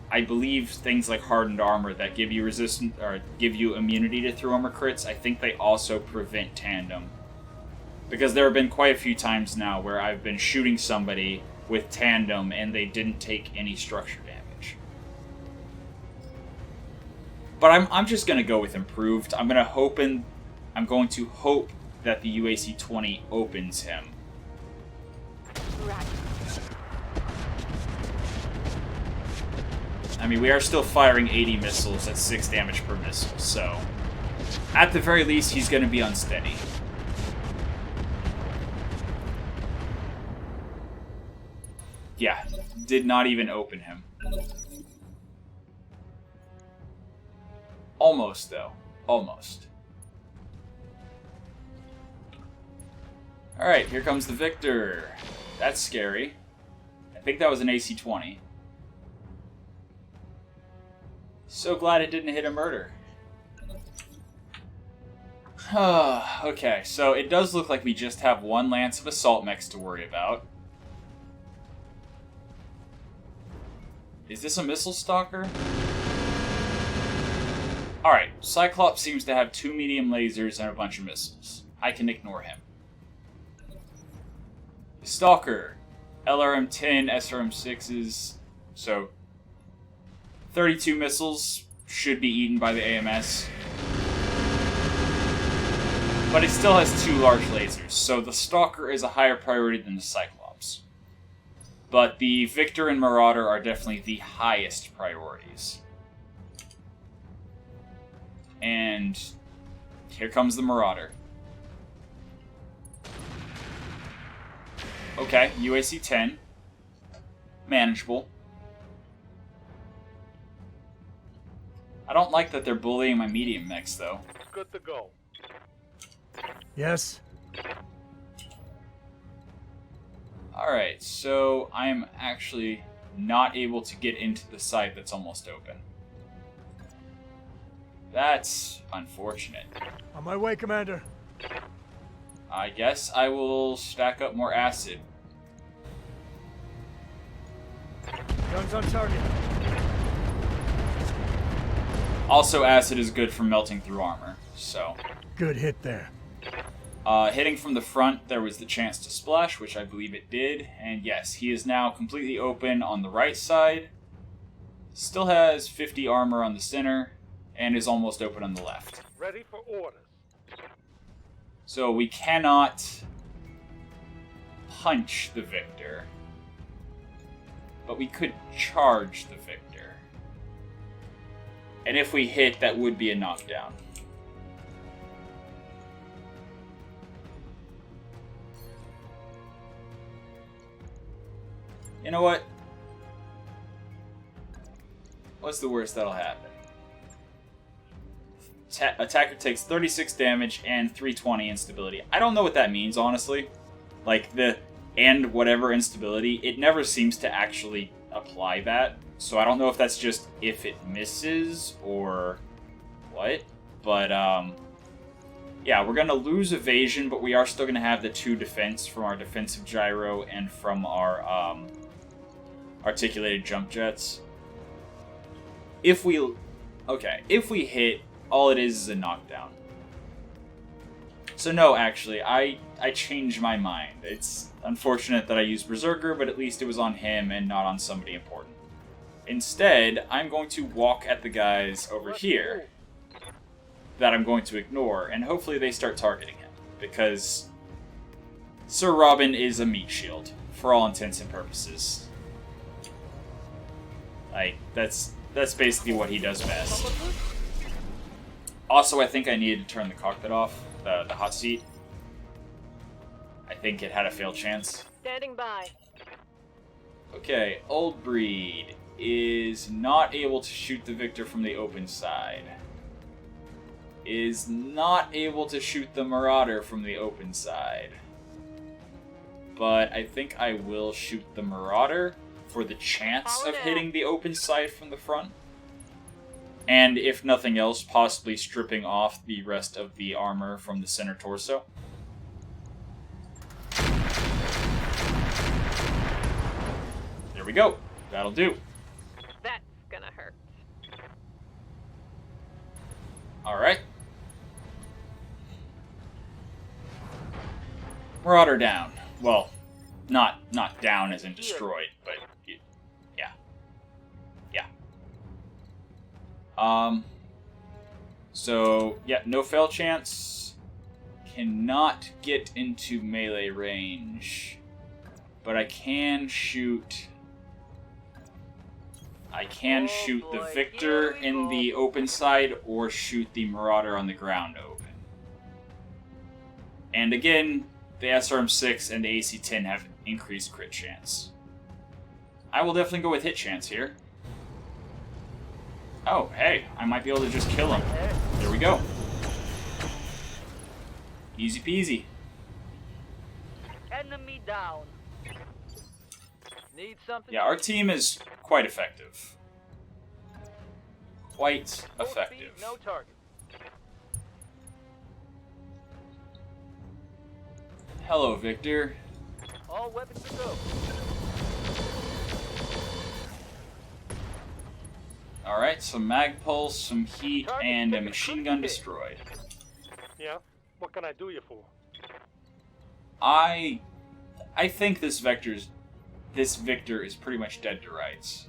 [SPEAKER 1] I believe things like hardened armor that give you resistance or give you immunity to through armor crits, I think they also prevent tandem. Because there have been quite a few times now where I've been shooting somebody with tandem and they didn't take any structure damage. But I'm just gonna go with improved. I'm going to hope that the UAC-20 opens him.
[SPEAKER 7] Roger.
[SPEAKER 1] I mean, we are still firing 80 missiles at 6 damage per missile, so at the very least, he's going to be unsteady. Yeah, did not even open him. Almost, though. Almost. Alright, here comes the Victor. That's scary. I think that was an AC-20. So glad it didn't hit a murder. Okay, so it does look like we just have one Lance of Assault Mechs to worry about. Is this a Missile Stalker? Alright, Cyclops seems to have 2 medium lasers and a bunch of missiles. I can ignore him. Stalker, LRM-10, SRM-6s, so 32 missiles should be eaten by the AMS. But it still has 2 large lasers, so the Stalker is a higher priority than the Cyclops. But the Victor and Marauder are definitely the highest priorities. And here comes the Marauder. Okay, UAC-10. Manageable. I don't like that they're bullying my medium mechs, though.
[SPEAKER 4] Good to go.
[SPEAKER 5] Yes?
[SPEAKER 1] Alright, so I'm actually not able to get into the site that's almost open. That's unfortunate.
[SPEAKER 5] On my way, Commander.
[SPEAKER 1] I guess I will stack up more acid.
[SPEAKER 5] Guns on target.
[SPEAKER 1] Also, acid is good for melting through armor, so...
[SPEAKER 5] Good hit there.
[SPEAKER 1] Hitting from the front, there was the chance to splash, which I believe it did. And yes, he is now completely open on the right side. Still has 50 armor on the center, and is almost open on the left.
[SPEAKER 4] Ready for orders.
[SPEAKER 1] So we cannot punch the Victor, but we could charge the Victor. And if we hit, that would be a knockdown. You know what? What's the worst that'll happen? Attacker takes 36 damage and 320 instability. I don't know what that means, honestly. Like, the and whatever instability, it never seems to actually apply that. So I don't know if that's just if it misses or what. But, yeah, we're going to lose evasion, but we are still going to have the 2 defense from our defensive gyro and from our articulated jump jets. If we hit, all it is a knockdown. So no, actually, I changed my mind. It's unfortunate that I used Berserker, but at least it was on him and not on somebody important. Instead, I'm going to walk at the guys over here that I'm going to ignore, and hopefully they start targeting him, because Sir Robin is a meat shield, for all intents and purposes. Like, that's basically what he does best. Also, I think I needed to turn the cockpit off, the hot seat. I think it had a fail chance.
[SPEAKER 7] Standing by.
[SPEAKER 1] Okay, Old Breed is not able to shoot the Victor from the open side. Is not able to shoot the Marauder from the open side. But I think I will shoot the Marauder for the chance of hitting the open side from the front. And if nothing else, possibly stripping off the rest of the armor from the center torso. There we go. That'll do.
[SPEAKER 7] That's gonna hurt.
[SPEAKER 1] Alright. Marauder down. Well, not down as in destroyed, but yeah. Yeah. So, yeah, no fail chance. Cannot get into melee range. But I can shoot... shoot the Victor in the open side, or shoot the Marauder on the ground open. And again, the SRM-6 and the AC-10 have increased crit chance. I will definitely go with hit chance here. Oh, hey, I might be able to just kill him. There we go. Easy peasy.
[SPEAKER 4] Enemy down. Need something?
[SPEAKER 1] Yeah, our team is quite effective. Quite
[SPEAKER 4] Full
[SPEAKER 1] effective.
[SPEAKER 4] speed, no target.
[SPEAKER 1] Hello, Victor.
[SPEAKER 4] All weapons to go.
[SPEAKER 1] Alright, some mag pulse, some heat, and a machine gun destroyed.
[SPEAKER 4] Yeah? What can I do you for?
[SPEAKER 1] I think this Victor is pretty much dead to rights.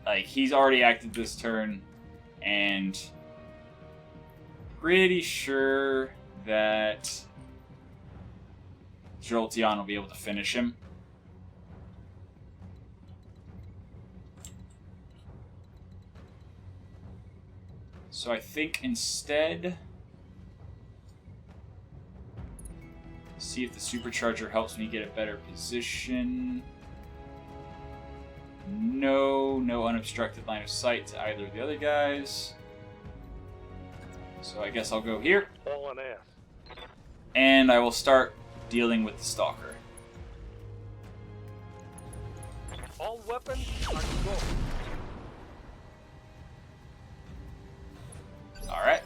[SPEAKER 1] Like, he's already acted this turn, and pretty sure that Jolteon will be able to finish him. So I think instead... see if the supercharger helps me get a better position. No unobstructed line of sight to either of the other guys. So I guess I'll go here.
[SPEAKER 4] All on ass.
[SPEAKER 1] And I will start dealing with the Stalker.
[SPEAKER 4] All weapons are to go.
[SPEAKER 1] Alright.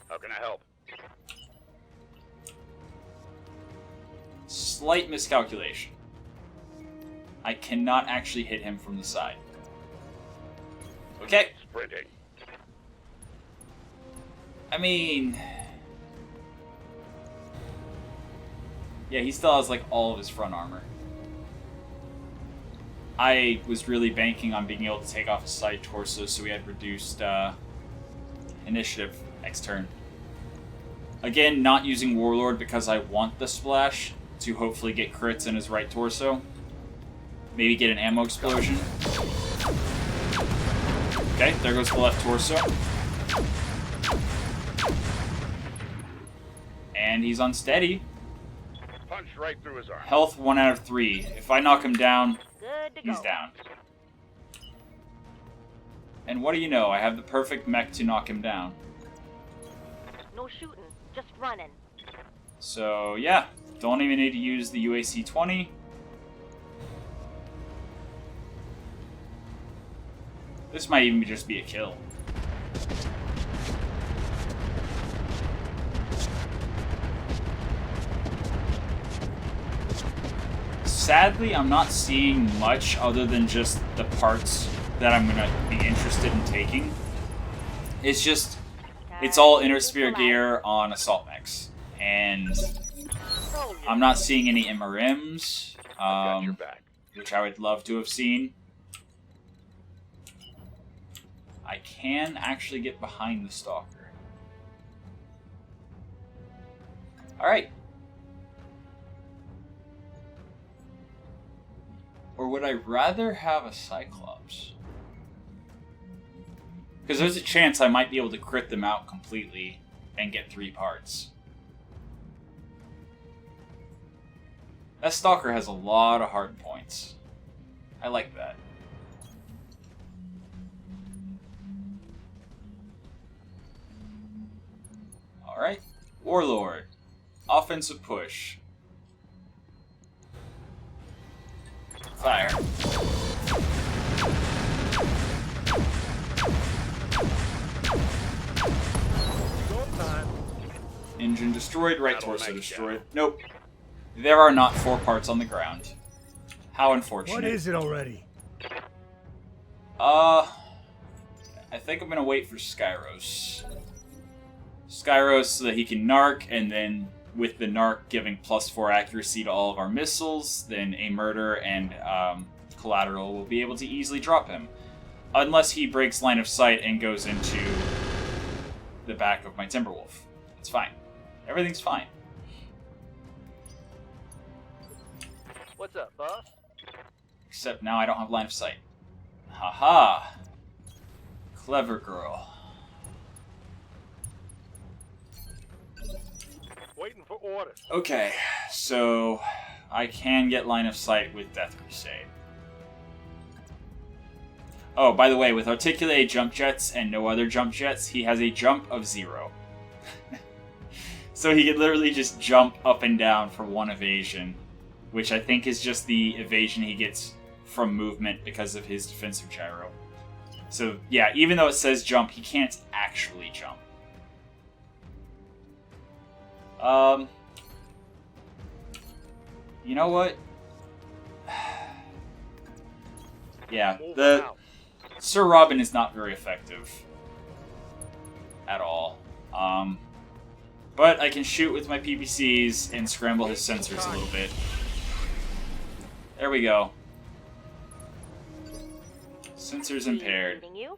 [SPEAKER 6] How can I help?
[SPEAKER 1] Slight miscalculation. I cannot actually hit him from the side. Okay.
[SPEAKER 6] Sprinting.
[SPEAKER 1] I mean... yeah, he still has, like, all of his front armor. I was really banking on being able to take off his side torso, so we had reduced initiative next turn. Again, not using Warlord because I want the splash to hopefully get crits in his right torso. Maybe get an ammo explosion. Okay, there goes the left torso. And he's unsteady.
[SPEAKER 6] punched right through his arm.
[SPEAKER 1] Health 1 out of 3. If I knock him down,
[SPEAKER 7] Good to
[SPEAKER 1] he's
[SPEAKER 7] go.
[SPEAKER 1] down. And what do you know? I have the perfect mech to knock him down.
[SPEAKER 7] No shooting, just running.
[SPEAKER 1] So, yeah. Don't even need to use the UAC-20. This might even just be a kill. Sadly, I'm not seeing much other than just the parts that I'm going to be interested in taking. It's just, it's all Inner Sphere gear on Assault Mechs. And I'm not seeing any MRMs,
[SPEAKER 6] Got your back.
[SPEAKER 1] which I would love to have seen. I can actually get behind the Stalker. Alright. Or would I rather have a Cyclops? Because there's a chance I might be able to crit them out completely and get 3 parts. That Stalker has a lot of hard points. I like that. Alright. Warlord. Offensive push. Fire.
[SPEAKER 4] Go time.
[SPEAKER 1] Engine destroyed, right
[SPEAKER 6] Battlemechs
[SPEAKER 1] torso
[SPEAKER 6] down.
[SPEAKER 1] destroyed. Nope. There are not 4 parts on the ground. How unfortunate.
[SPEAKER 5] What is it already?
[SPEAKER 1] I think I'm gonna wait for Skyros. Skyros so that he can narc, and then with the narc giving +4 accuracy to all of our missiles, then a murder and collateral will be able to easily drop him. Unless he breaks line of sight and goes into the back of my Timberwolf. It's fine. Everything's fine.
[SPEAKER 4] What's up, boss?
[SPEAKER 1] Except now I don't have line of sight. Haha. Clever girl.
[SPEAKER 4] Waiting for orders.
[SPEAKER 1] Okay, so I can get line of sight with Death Crusade. Oh, by the way, with articulated jump jets and no other jump jets, he has a jump of 0. So he can literally just jump up and down for 1 evasion, which I think is just the evasion he gets from movement because of his defensive gyro. So yeah, even though it says jump, he can't actually jump. You know what? Yeah,
[SPEAKER 4] Move
[SPEAKER 1] the
[SPEAKER 4] out.
[SPEAKER 1] Sir Robin is not very effective at all. But I can shoot with my PPCs and scramble his sensors a little bit. There we go. Sensors impaired.
[SPEAKER 7] Leaving you?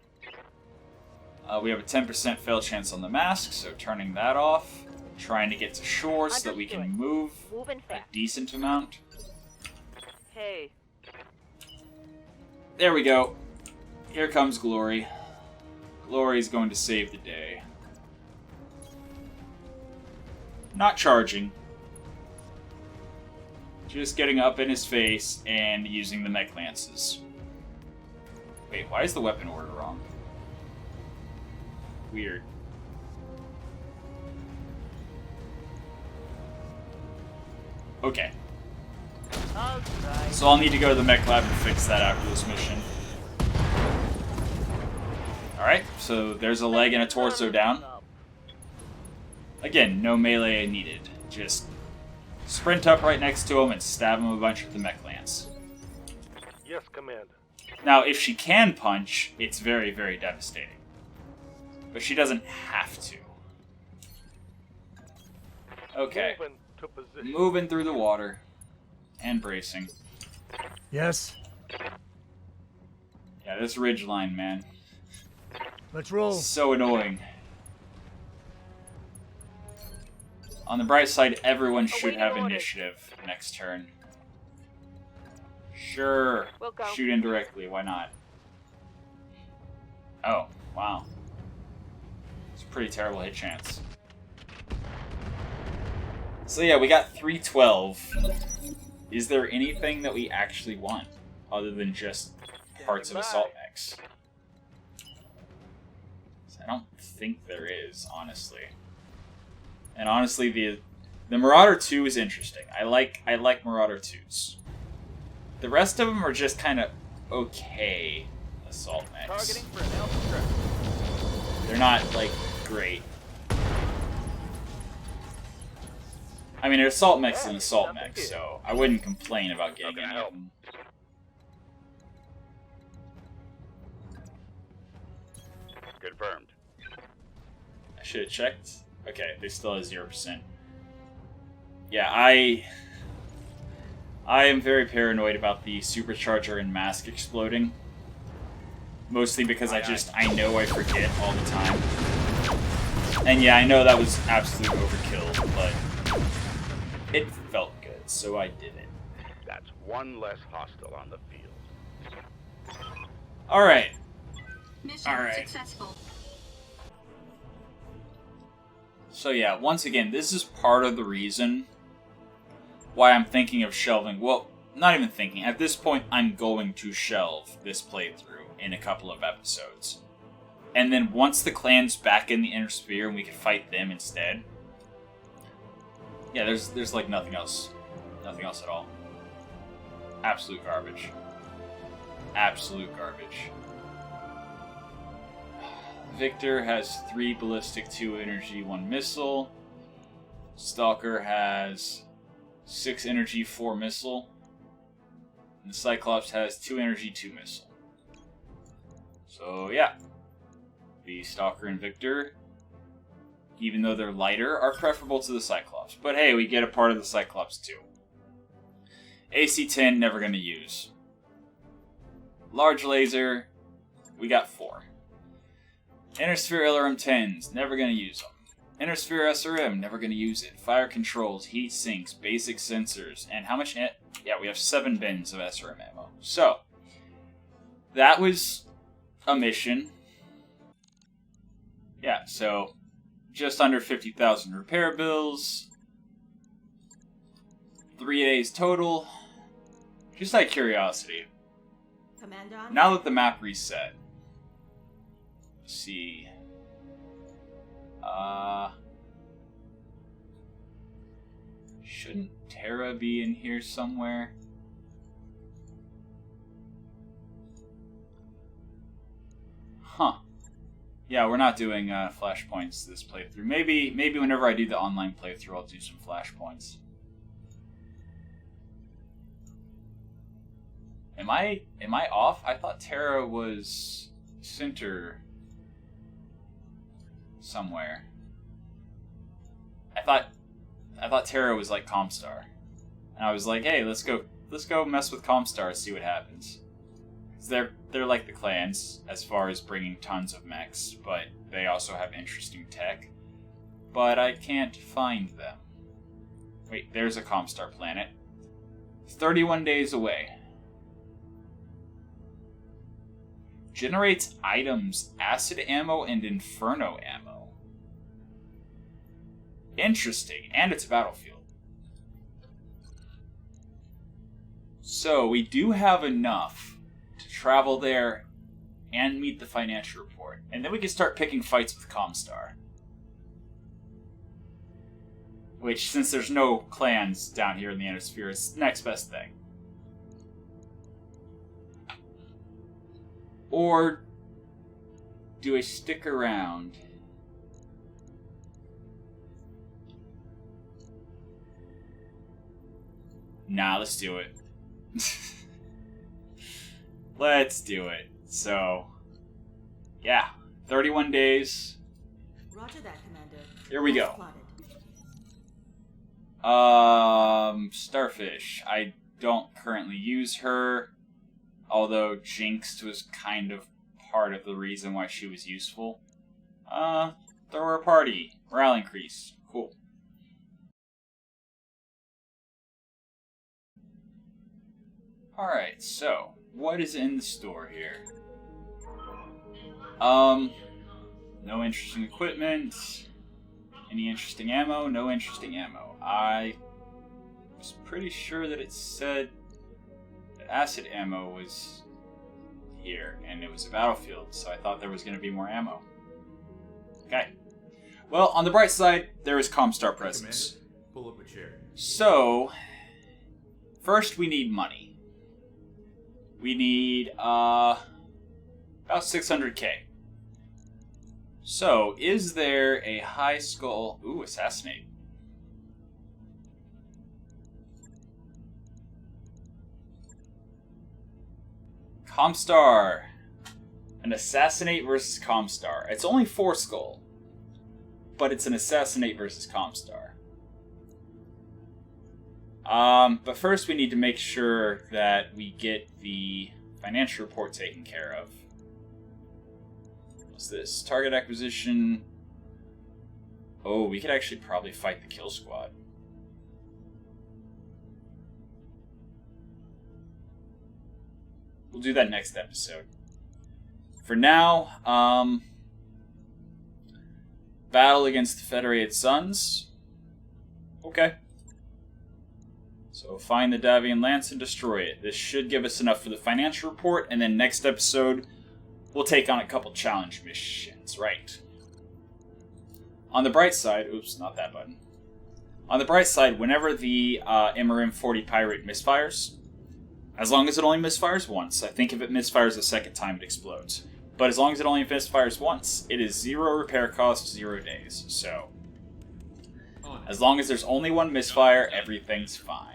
[SPEAKER 1] We have a 10% fail chance on the mask, so turning that off. Trying to get to shore so that we can
[SPEAKER 7] Understood.
[SPEAKER 1] move
[SPEAKER 7] Moving
[SPEAKER 1] a
[SPEAKER 7] fast.
[SPEAKER 1] decent amount.
[SPEAKER 7] Hey,
[SPEAKER 1] There we go. Here comes Glory. Glory's going to save the day. Not charging. Just getting up in his face and using the mech lances. Wait, why is the weapon order wrong? Weird. Okay.
[SPEAKER 7] I'll try.
[SPEAKER 1] So I'll need to go to the mech lab and fix that after this mission. Alright, so there's a leg and a torso down. Again, no melee needed. Just sprint up right next to him and stab him a bunch with the mech lance.
[SPEAKER 4] Yes, Commander.
[SPEAKER 1] Now, if she can punch, it's very, very devastating. But she doesn't have to. Okay,
[SPEAKER 4] Moving to position.
[SPEAKER 1] moving through the water. And bracing.
[SPEAKER 5] Yes?
[SPEAKER 1] Yeah, this ridge line, man.
[SPEAKER 5] Let's roll.
[SPEAKER 1] So annoying. On the bright side, everyone should
[SPEAKER 7] Awaiting
[SPEAKER 1] have
[SPEAKER 7] orders.
[SPEAKER 1] initiative next turn. Sure.
[SPEAKER 7] We'll go.
[SPEAKER 1] Shoot indirectly, why not? Oh, wow. It's a pretty terrible hit chance. So yeah, we got 312. Is there anything that we actually want other than just parts of assault mechs? I don't think there is, honestly. And honestly, the Marauder 2 is interesting. I like Marauder 2s. The rest of them are just kind of okay assault mechs.
[SPEAKER 4] Targeting for an alpha strike.
[SPEAKER 1] They're not like great. I mean, an assault mech's an assault mech, so I wouldn't complain about getting any of them.
[SPEAKER 6] Confirmed.
[SPEAKER 1] I should have checked. Okay, they still have 0%. Yeah, I am very paranoid about the supercharger and mask exploding. Mostly because I know I forget all the time. And yeah, I know that was absolute overkill, but it felt good, so I did it.
[SPEAKER 6] That's one less hostile on the field.
[SPEAKER 1] Alright.
[SPEAKER 3] Mission
[SPEAKER 1] Alright.
[SPEAKER 3] successful.
[SPEAKER 1] So yeah, once again, this is part of the reason why I'm thinking of shelving. Well, not even thinking. At this point, I'm going to shelve this playthrough in a couple of episodes. And then once the clan's back in the Inner Sphere and we can fight them instead. Yeah, there's like nothing else. Nothing else at all. Absolute garbage. Absolute garbage. Victor has 3 ballistic, 2 energy, 1 missile. Stalker has 6 energy, 4 missile. And the Cyclops has 2 energy, 2 missile. So yeah. The Stalker and Victor, even though they're lighter, are preferable to the Cyclops. But hey, we get a part of the Cyclops too. AC-10, never going to use. Large laser, we got 4. Inner Sphere LRM-10s, never going to use them. Inner Sphere SRM, never going to use it. Fire controls, heat sinks, basic sensors, and how much? Yeah, we have 7 bins of SRM ammo. So, that was a mission. Yeah, so just under 50,000 repair bills. 3 days total. Just out of curiosity. Now that the map reset. Let's see. Shouldn't Terra be in here somewhere? Huh. Yeah, we're not doing flashpoints this playthrough. Maybe whenever I do the online playthrough, I'll do some flashpoints. Am I off? I thought Terra was center somewhere. I thought Terra was like Comstar, and I was like, hey, let's go mess with Comstar, see what happens. They're like the clans as far as bringing tons of mechs, but they also have interesting tech. But I can't find them. Wait, there's a Comstar planet. 31 days away. Generates items, acid ammo, and inferno ammo. Interesting, and it's a battlefield. So we do have enough to travel there and meet the financial report. And then we can start picking fights with Comstar. Which, since there's no clans down here in the Inner Sphere, is the next best thing. Or do I stick around? Nah, let's do it. Let's do it. So, yeah, 31 days.
[SPEAKER 8] Roger that, Commander.
[SPEAKER 1] Here we go. Starfish. I don't currently use her, although Jinx was kind of part of the reason why she was useful. Throw her a party. Morale increase. Cool. Alright, so, what is in the store here? No interesting equipment. Any interesting ammo? No interesting ammo. I was pretty sure that it said that acid ammo was here, and it was a battlefield, so I thought there was going to be more ammo. Okay. Well, on the bright side, there is Comstar presence.
[SPEAKER 2] Commander, pull up a chair.
[SPEAKER 1] So, first we need money. We need, about 600k. So, is there a high skull... Ooh, assassinate. Comstar. An assassinate versus Comstar. It's only 4 skull. But it's an assassinate versus Comstar. But first we need to make sure that we get the financial report taken care of. What's this? Target acquisition. Oh, we could actually probably fight the kill squad. We'll do that next episode. For now, battle against the Federated Suns. Okay. So find the Davian Lance and destroy it. This should give us enough for the financial report, and then next episode, we'll take on a couple challenge missions, right? On the bright side, oops, not that button. On the bright side, whenever the MRM 40 Pirate misfires, as long as it only misfires once, I think if it misfires a second time, it explodes. But as long as it only misfires once, it is 0 repair cost, 0 days. So, as long as there's only one misfire, everything's fine.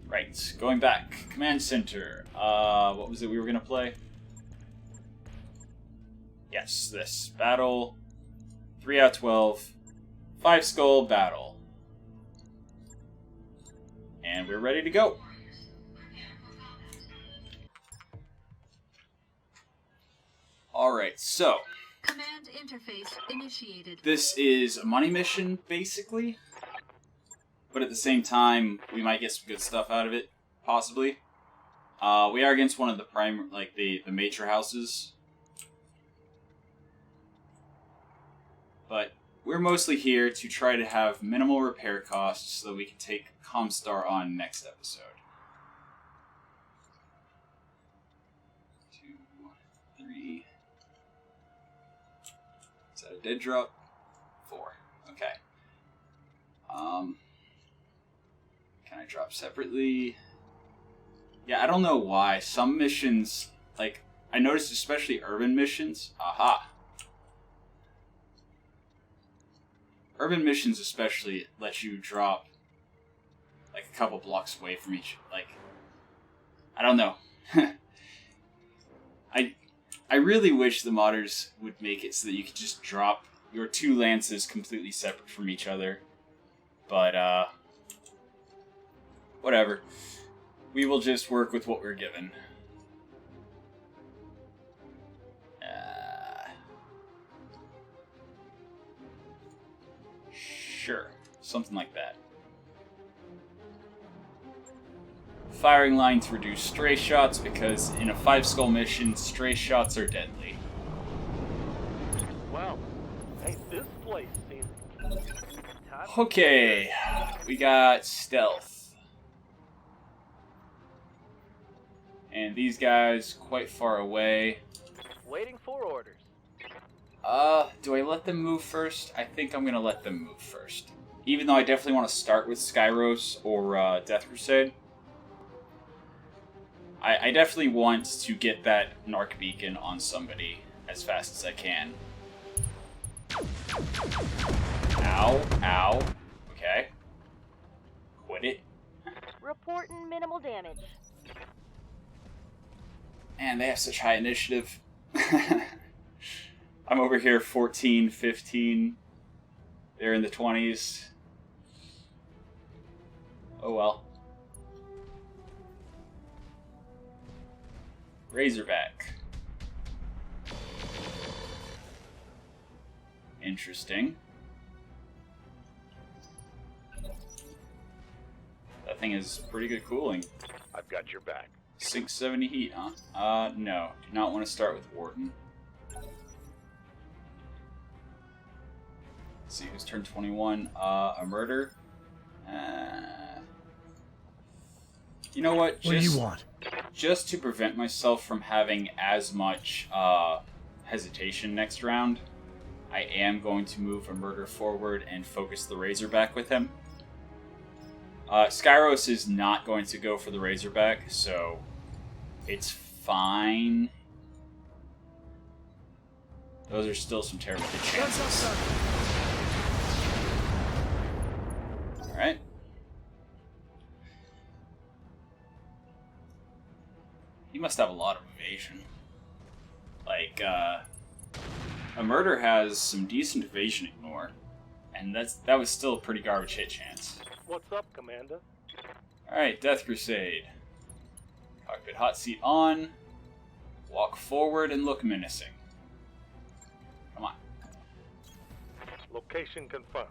[SPEAKER 1] Right, going back. Command Center. What was it we were going to play? Yes, this. Battle. 3 out of 12. 5 skull battle. And we're ready to go. Alright, so.
[SPEAKER 3] Command interface initiated.
[SPEAKER 1] This is a money mission, basically. But at the same time, we might get some good stuff out of it, possibly. We are against one of the the major houses. But we're mostly here to try to have minimal repair costs so that we can take Comstar on next episode. 2, 3. Is that a dead drop? 4. Okay. Can I drop separately? Yeah, I don't know why. Some missions, like, I noticed especially urban missions. Aha! Urban missions especially let you drop, like, a couple blocks away from each, like, I don't know. I really wish the modders would make it so that you could just drop your 2 lances completely separate from each other. But, whatever. We will just work with what we're given. Sure. Something like that. Firing line to reduce stray shots, because in a 5 skull mission, stray shots are deadly.
[SPEAKER 4] Wow, ain't this place seen?
[SPEAKER 1] Okay, we got stealth. And these guys quite far away.
[SPEAKER 4] Waiting for orders.
[SPEAKER 1] Do I let them move first? I think I'm gonna let them move first. Even though I definitely want to start with Skyros or Death Crusade. I definitely want to get that Narc Beacon on somebody as fast as I can. Ow, ow. Okay. Quit it.
[SPEAKER 7] Reporting minimal damage.
[SPEAKER 1] Man, they have such high initiative. I'm over here 14, 15. They're in the 20s. Oh well. Razorback. Interesting. That thing is pretty good cooling.
[SPEAKER 6] I've got your back.
[SPEAKER 1] 670 heat, huh? No. Do not want to start with Warden. Let's see, who's turned 21? A murder. You know what?
[SPEAKER 5] What do you want?
[SPEAKER 1] Just to prevent myself from having as much hesitation next round, I am going to move a murder forward and focus the Razorback with him. Skyros is not going to go for the Razorback, so it's fine. Those are still some terrible hit chances. Alright. He must have a lot of evasion. Like, a murder has some decent evasion ignore, and that was still a pretty garbage hit chance.
[SPEAKER 4] What's up, Commander?
[SPEAKER 1] Alright, Death Crusade. Cockpit hot seat on. Walk forward and look menacing. Come on.
[SPEAKER 4] Location confirmed.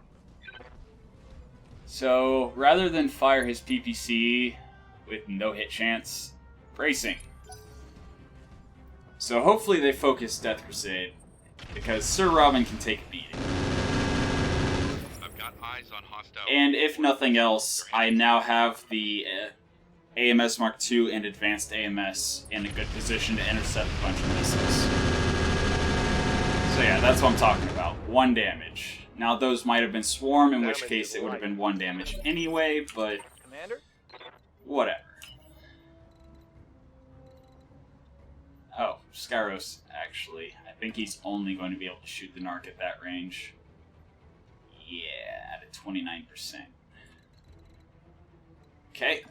[SPEAKER 1] So, rather than fire his PPC with no hit chance, bracing. So hopefully they focus Death Crusade, because Sir Robin can take a beating.
[SPEAKER 6] I've got eyes on hostile.
[SPEAKER 1] And if nothing else, I now have the AMS Mark II and Advanced AMS in a good position to intercept a bunch of missiles. So yeah, that's what I'm talking about. 1 damage. Now those might have been Swarm, in which case it would have been 1 damage anyway, but
[SPEAKER 4] Commander?
[SPEAKER 1] whatever. Oh, Skyros, actually. I think he's only going to be able to shoot the Narc at that range. Yeah, at a 29%. Okay,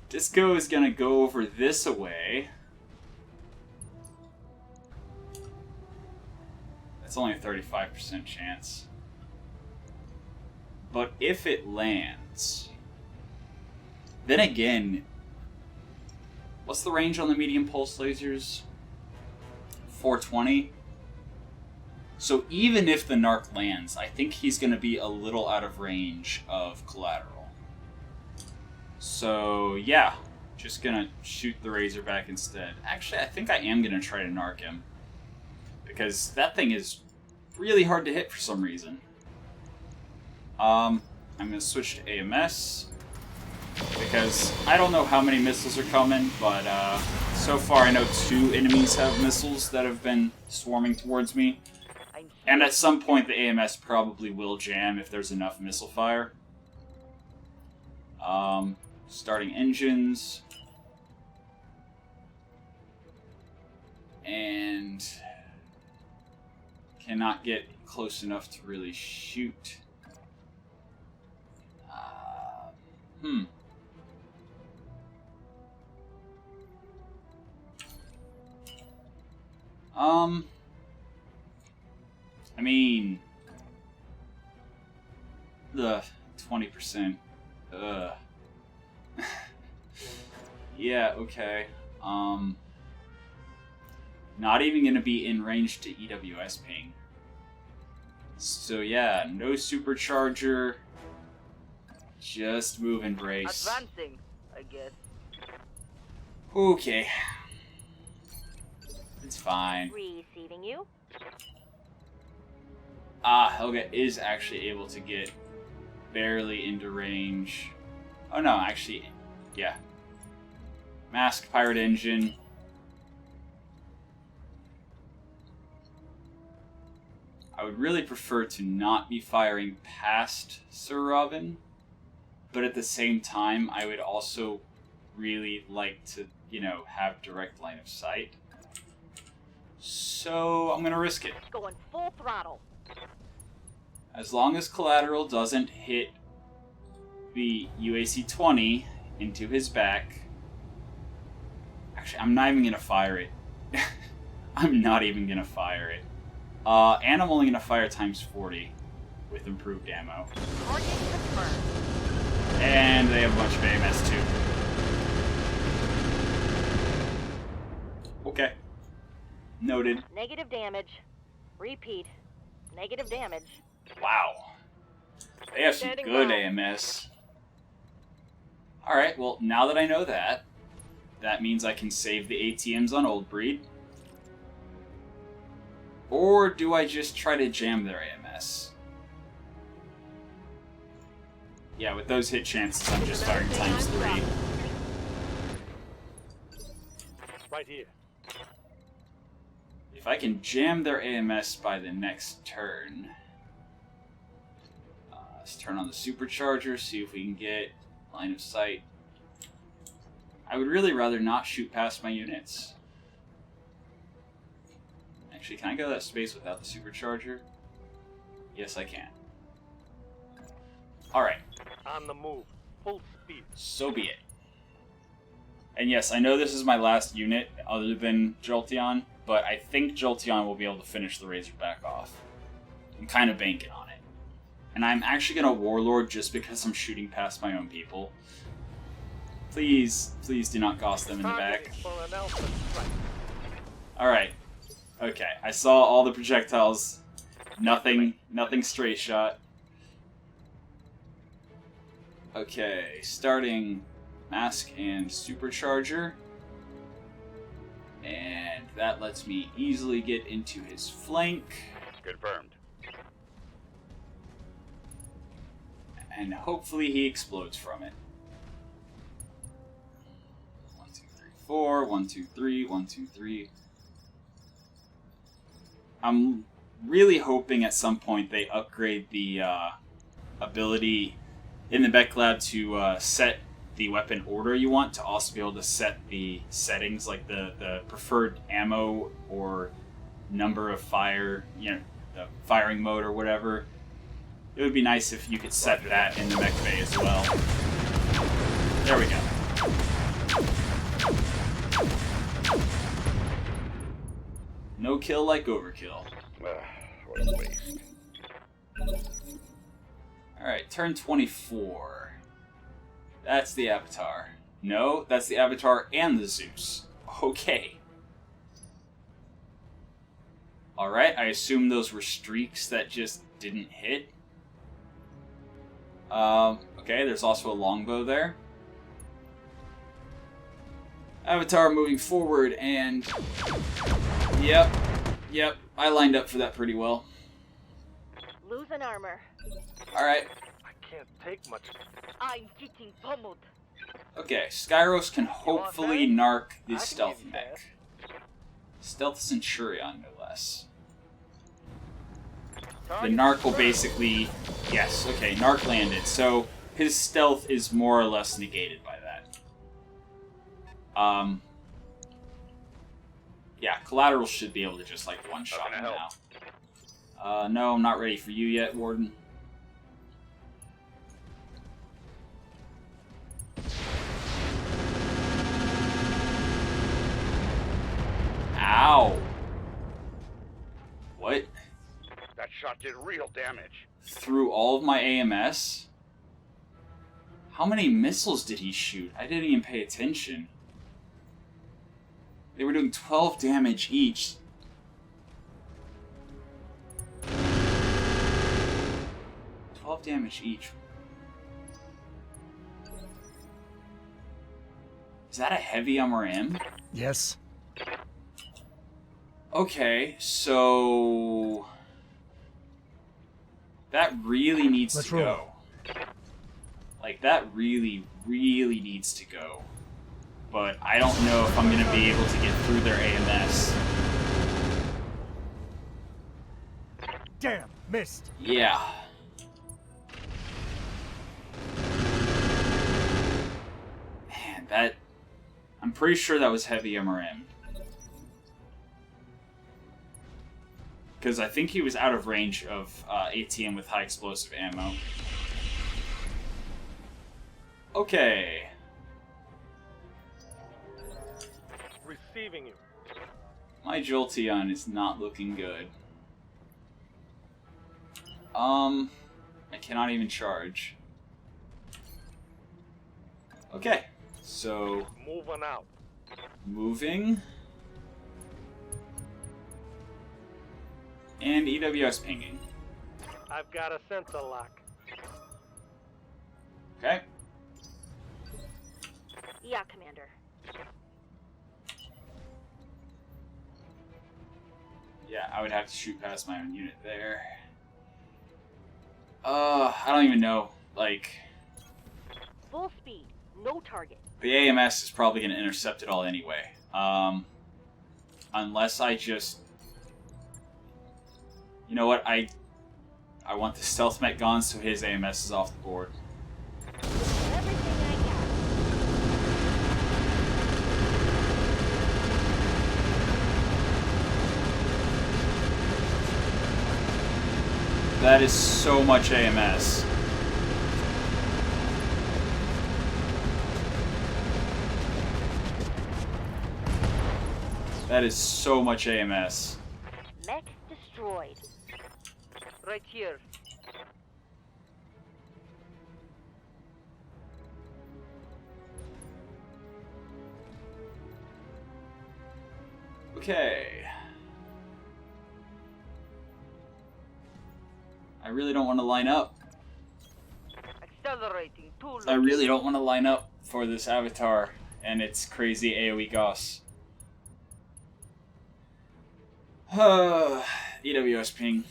[SPEAKER 1] Disco is gonna go over this away. That's only a 35% chance. But if it lands, then again, what's the range on the medium pulse lasers? 420. So even if the Narc lands, I think he's going to be a little out of range of collateral. So yeah, just going to shoot the Razorback instead. Actually, I think I am going to try to Narc him, because that thing is really hard to hit for some reason. I'm going to switch to AMS, because I don't know how many missiles are coming, but so far I know 2 enemies have missiles that have been swarming towards me. And at some point the AMS probably will jam if there's enough missile fire. Starting engines. And cannot get close enough to really shoot. I mean, the 20%. Yeah, okay. Not even gonna be in range to EWS ping. So yeah, no supercharger. Just move and brace.
[SPEAKER 7] Advancing, I guess.
[SPEAKER 1] Okay. It's fine.
[SPEAKER 7] Receiving you.
[SPEAKER 1] Helga is actually able to get barely into range. Oh no, actually, yeah. Mask Pirate Engine. I would really prefer to not be firing past Sir Robin, but at the same time, I would also really like to, have direct line of sight. So, I'm gonna risk it.
[SPEAKER 7] Going full throttle.
[SPEAKER 1] As long as collateral doesn't hit the UAC-20 into his back. Actually, I'm not even gonna fire it. I'm not even gonna fire it. And I'm only gonna fire times 40 with improved ammo.
[SPEAKER 7] Target confirmed.
[SPEAKER 1] And they have a bunch of AMS too. Okay. Noted.
[SPEAKER 7] Negative damage. Repeat. Negative damage.
[SPEAKER 1] Wow. They have some
[SPEAKER 7] Standing
[SPEAKER 1] good
[SPEAKER 7] by.
[SPEAKER 1] AMS. Alright, well, now that I know that, that means I can save the ATMs on Old Breed. Or do I just try to jam their AMS? Yeah, with those hit chances, I'm just firing times 3.
[SPEAKER 4] Right here.
[SPEAKER 1] If I can jam their AMS by the next turn... let's turn on the supercharger, see if we can get line of sight. I would really rather not shoot past my units. Actually, can I go that space without the supercharger? Yes, I can. Alright.
[SPEAKER 4] On the move. Full speed.
[SPEAKER 1] So be it. And yes, I know this is my last unit other than Jolteon, but I think Jolteon will be able to finish the Razorback off. I'm kind of banking on it. And I'm actually going to Warlord just because I'm shooting past my own people. Please, please do not Gauss them in the back.
[SPEAKER 4] Targeting for an alpha strike.
[SPEAKER 1] Alright. Okay, I saw all the projectiles. Nothing stray shot. Okay, starting Mask and Supercharger. And that lets me easily get into his flank.
[SPEAKER 6] Confirmed.
[SPEAKER 1] And hopefully he explodes from it. 1, 2, 3, 4. 1, 2, 3. 1, 2, 3. I'm really hoping at some point they upgrade the ability in the Mech Lab to set the weapon order you want, to also be able to set the settings, like the preferred ammo or number of fire, the firing mode or whatever. It would be nice if you could set that in the mech bay as well. There we go. No kill like overkill.
[SPEAKER 6] What a waste.
[SPEAKER 1] Alright, turn 24. That's the Avatar. No, that's the Avatar and the Zeus. Okay. Alright, I assume those were streaks that just didn't hit. Okay, there's also a longbow there. Avatar moving forward, and... Yep, I lined up for that pretty well.
[SPEAKER 7] Losing armor.
[SPEAKER 1] Alright.
[SPEAKER 4] I can't take much.
[SPEAKER 7] I'm getting pummeled.
[SPEAKER 1] Okay, Skyros can hopefully narc
[SPEAKER 4] I
[SPEAKER 1] the
[SPEAKER 4] can
[SPEAKER 1] stealth
[SPEAKER 4] give you
[SPEAKER 1] mech. Stealth Centurion, no less. The narc will basically... Yes, okay, narc landed. So, his stealth is more or less negated by that. Yeah, Collateral should be able to just, like, one-shot him now. No, I'm not ready for you yet, Warden. Ow! What?
[SPEAKER 6] That shot did real damage.
[SPEAKER 1] Through all of my AMS? How many missiles did he shoot? I didn't even pay attention. They were doing 12 damage each. Damage each. Is that a heavy MRM?
[SPEAKER 5] Yes.
[SPEAKER 1] Okay, so that really needs to go. Like, that really, really needs to go. But I don't know if I'm going to be able to get through their AMS.
[SPEAKER 5] Damn, missed.
[SPEAKER 1] Yeah. Man, that... I'm pretty sure that was heavy MRM. Because I think he was out of range of ATM with high explosive ammo. Okay.
[SPEAKER 4] Receiving you.
[SPEAKER 1] My Jolteon is not looking good. I cannot even charge. Okay, so...
[SPEAKER 4] Moving out.
[SPEAKER 1] Moving. And EWS pinging.
[SPEAKER 4] I've got a sensor lock.
[SPEAKER 1] Okay.
[SPEAKER 7] Yeah, Commander.
[SPEAKER 1] Yeah, I would have to shoot past my own unit there. I don't even know. Like,
[SPEAKER 7] Full speed. No target.
[SPEAKER 1] the AMS is probably going to intercept it all anyway. Unless I just... You know what? I want the stealth mech gone so his AMS is off the board.
[SPEAKER 7] Everything I got.
[SPEAKER 1] That is so much AMS. That is so much AMS.
[SPEAKER 7] Mech destroyed.
[SPEAKER 4] Right here.
[SPEAKER 1] Okay. I really don't want to line up.
[SPEAKER 4] Accelerating. Too
[SPEAKER 1] I
[SPEAKER 4] low.
[SPEAKER 1] really don't want to line up for this avatar and its crazy AoE Goss. EWS ping.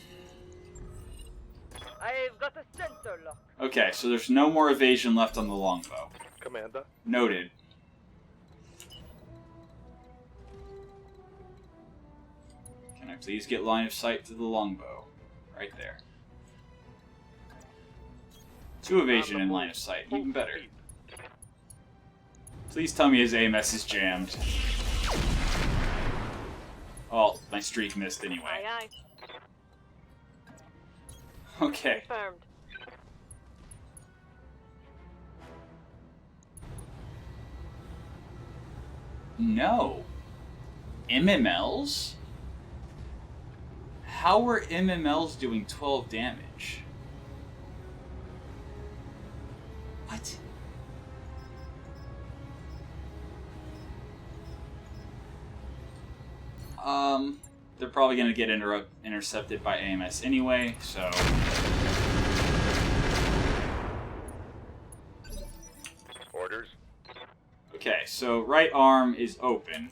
[SPEAKER 4] I've got a sensor lock.
[SPEAKER 1] Okay, so there's no more evasion left on the longbow.
[SPEAKER 6] Commander.
[SPEAKER 1] Noted. Can I please get line of sight to the longbow? Right there. 2 evasion in line of sight, even better. Please tell me his AMS is jammed. Oh, my streak missed anyway.
[SPEAKER 7] Aye, aye.
[SPEAKER 1] Okay.
[SPEAKER 7] Confirmed.
[SPEAKER 1] No. MMLs? How were MMLs doing 12 damage? What? They're probably gonna get intercepted by AMS anyway, so...
[SPEAKER 6] Orders.
[SPEAKER 1] Okay, so right arm is open.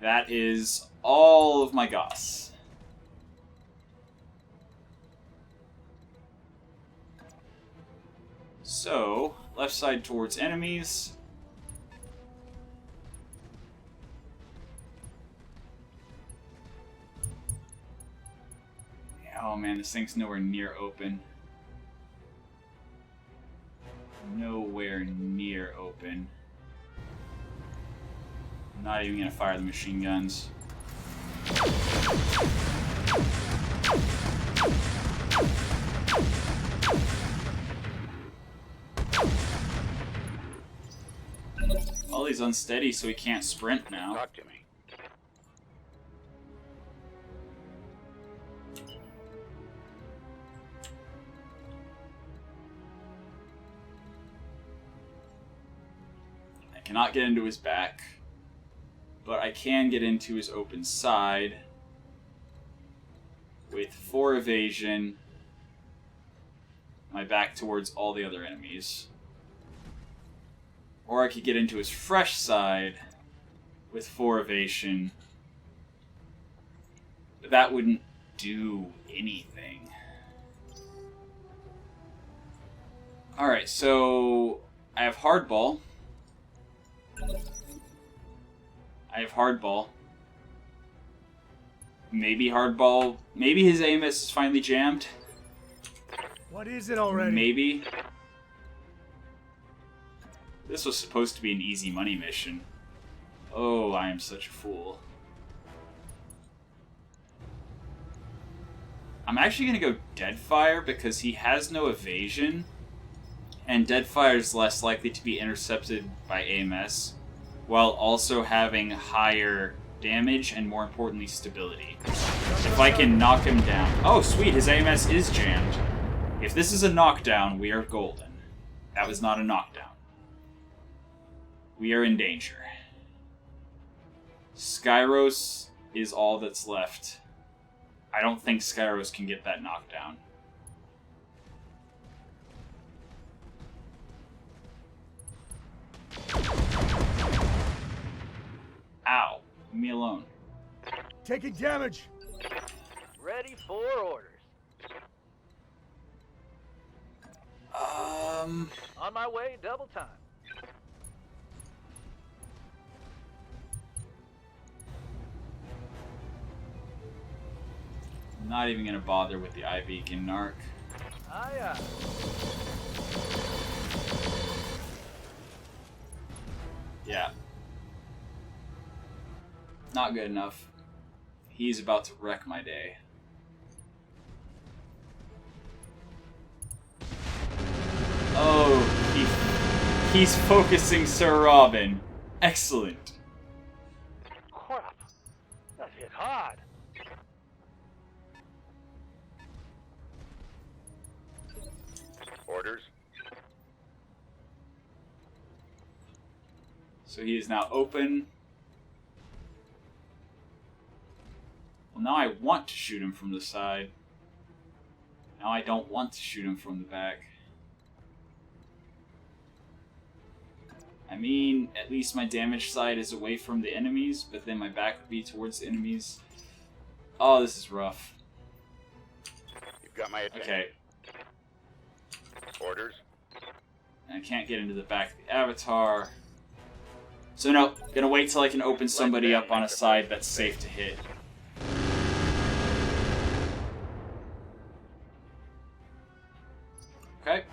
[SPEAKER 1] That is all of my Goss. So, left side towards enemies. Oh man, this thing's nowhere near open. Nowhere near open. I'm not even gonna fire the machine guns. Well, he's unsteady, so he can't sprint now.
[SPEAKER 6] Talk to me.
[SPEAKER 1] I cannot get into his back, but I can get into his open side with 4 evasion, my back towards all the other enemies. Or I could get into his fresh side with 4 evasion, but that wouldn't do anything. Alright, so I have hardball. Maybe hardball. Maybe his AMS is finally jammed.
[SPEAKER 5] What is it already?
[SPEAKER 1] Maybe. This was supposed to be an easy money mission. Oh, I am such a fool. I'm actually going to go Deadfire because he has no evasion. And Deadfire is less likely to be intercepted by AMS, while also having higher damage and, more importantly, stability. If I can knock him down... Oh, sweet, his AMS is jammed. If this is a knockdown, we are golden. That was not a knockdown. We are in danger. Skyros is all that's left. I don't think Skyros can get that knockdown. Ow. Leave me alone.
[SPEAKER 5] Taking damage.
[SPEAKER 4] Ready for orders. On my way, double time.
[SPEAKER 1] I'm not even gonna bother with the IV beacon narc.
[SPEAKER 4] Aye, aye.
[SPEAKER 1] Yeah. Not good enough. He's about to wreck my day. Oh, he's focusing Sir Robin. Excellent.
[SPEAKER 4] Crap. That hit hard.
[SPEAKER 6] Orders.
[SPEAKER 1] So he is now open. Well, now I want to shoot him from the side. Now I don't want to shoot him from the back. I mean, at least my damage side is away from the enemies, but then my back would be towards the enemies. Oh, this is rough.
[SPEAKER 6] You've got my attention.
[SPEAKER 1] Okay,
[SPEAKER 6] Orders.
[SPEAKER 1] and I can't get into the back of the avatar. So no, gonna wait till I can open somebody up on a side that's safe to hit. Okay.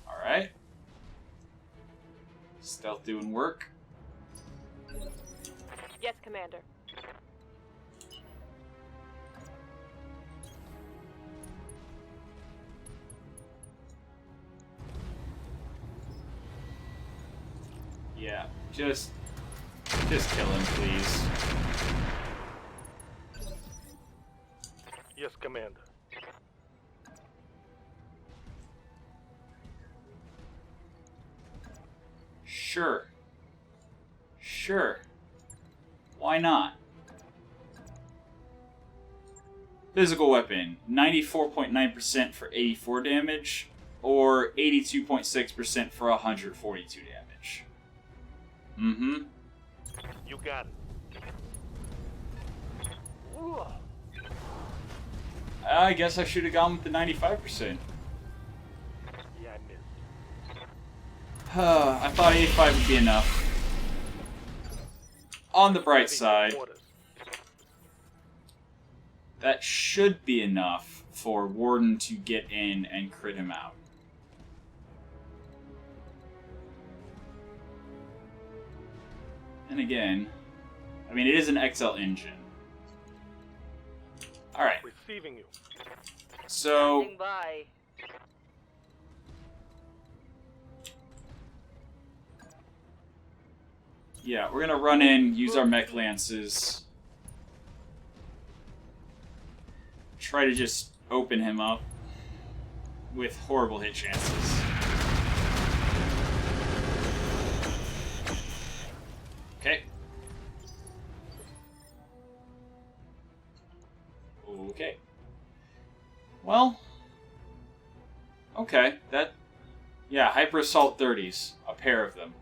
[SPEAKER 1] Alright. Stealth doing work.
[SPEAKER 7] Yes, Commander.
[SPEAKER 1] Yeah, just kill him, please.
[SPEAKER 4] Yes, Commander.
[SPEAKER 1] Sure. Sure. Why not? Physical weapon, 94.9% for 84 damage, or 82.6% for 142 damage. Mm-hmm.
[SPEAKER 4] You got it. Ooh.
[SPEAKER 1] I guess I should have gone with the 95%.
[SPEAKER 4] Yeah, I missed.
[SPEAKER 1] I thought 85 would be enough. On the bright side,
[SPEAKER 4] Orders.
[SPEAKER 1] that should be enough for Warden to get in and crit him out. And again, I mean, it is an XL engine. Alright,
[SPEAKER 4] Receiving you.
[SPEAKER 1] so
[SPEAKER 7] Standing by.
[SPEAKER 1] yeah, we're gonna run in, use our mech lances, try to just open him up with horrible hit chances. Okay. Okay. Well. Okay, that... Yeah, Hyper Assault 30s. A pair of them.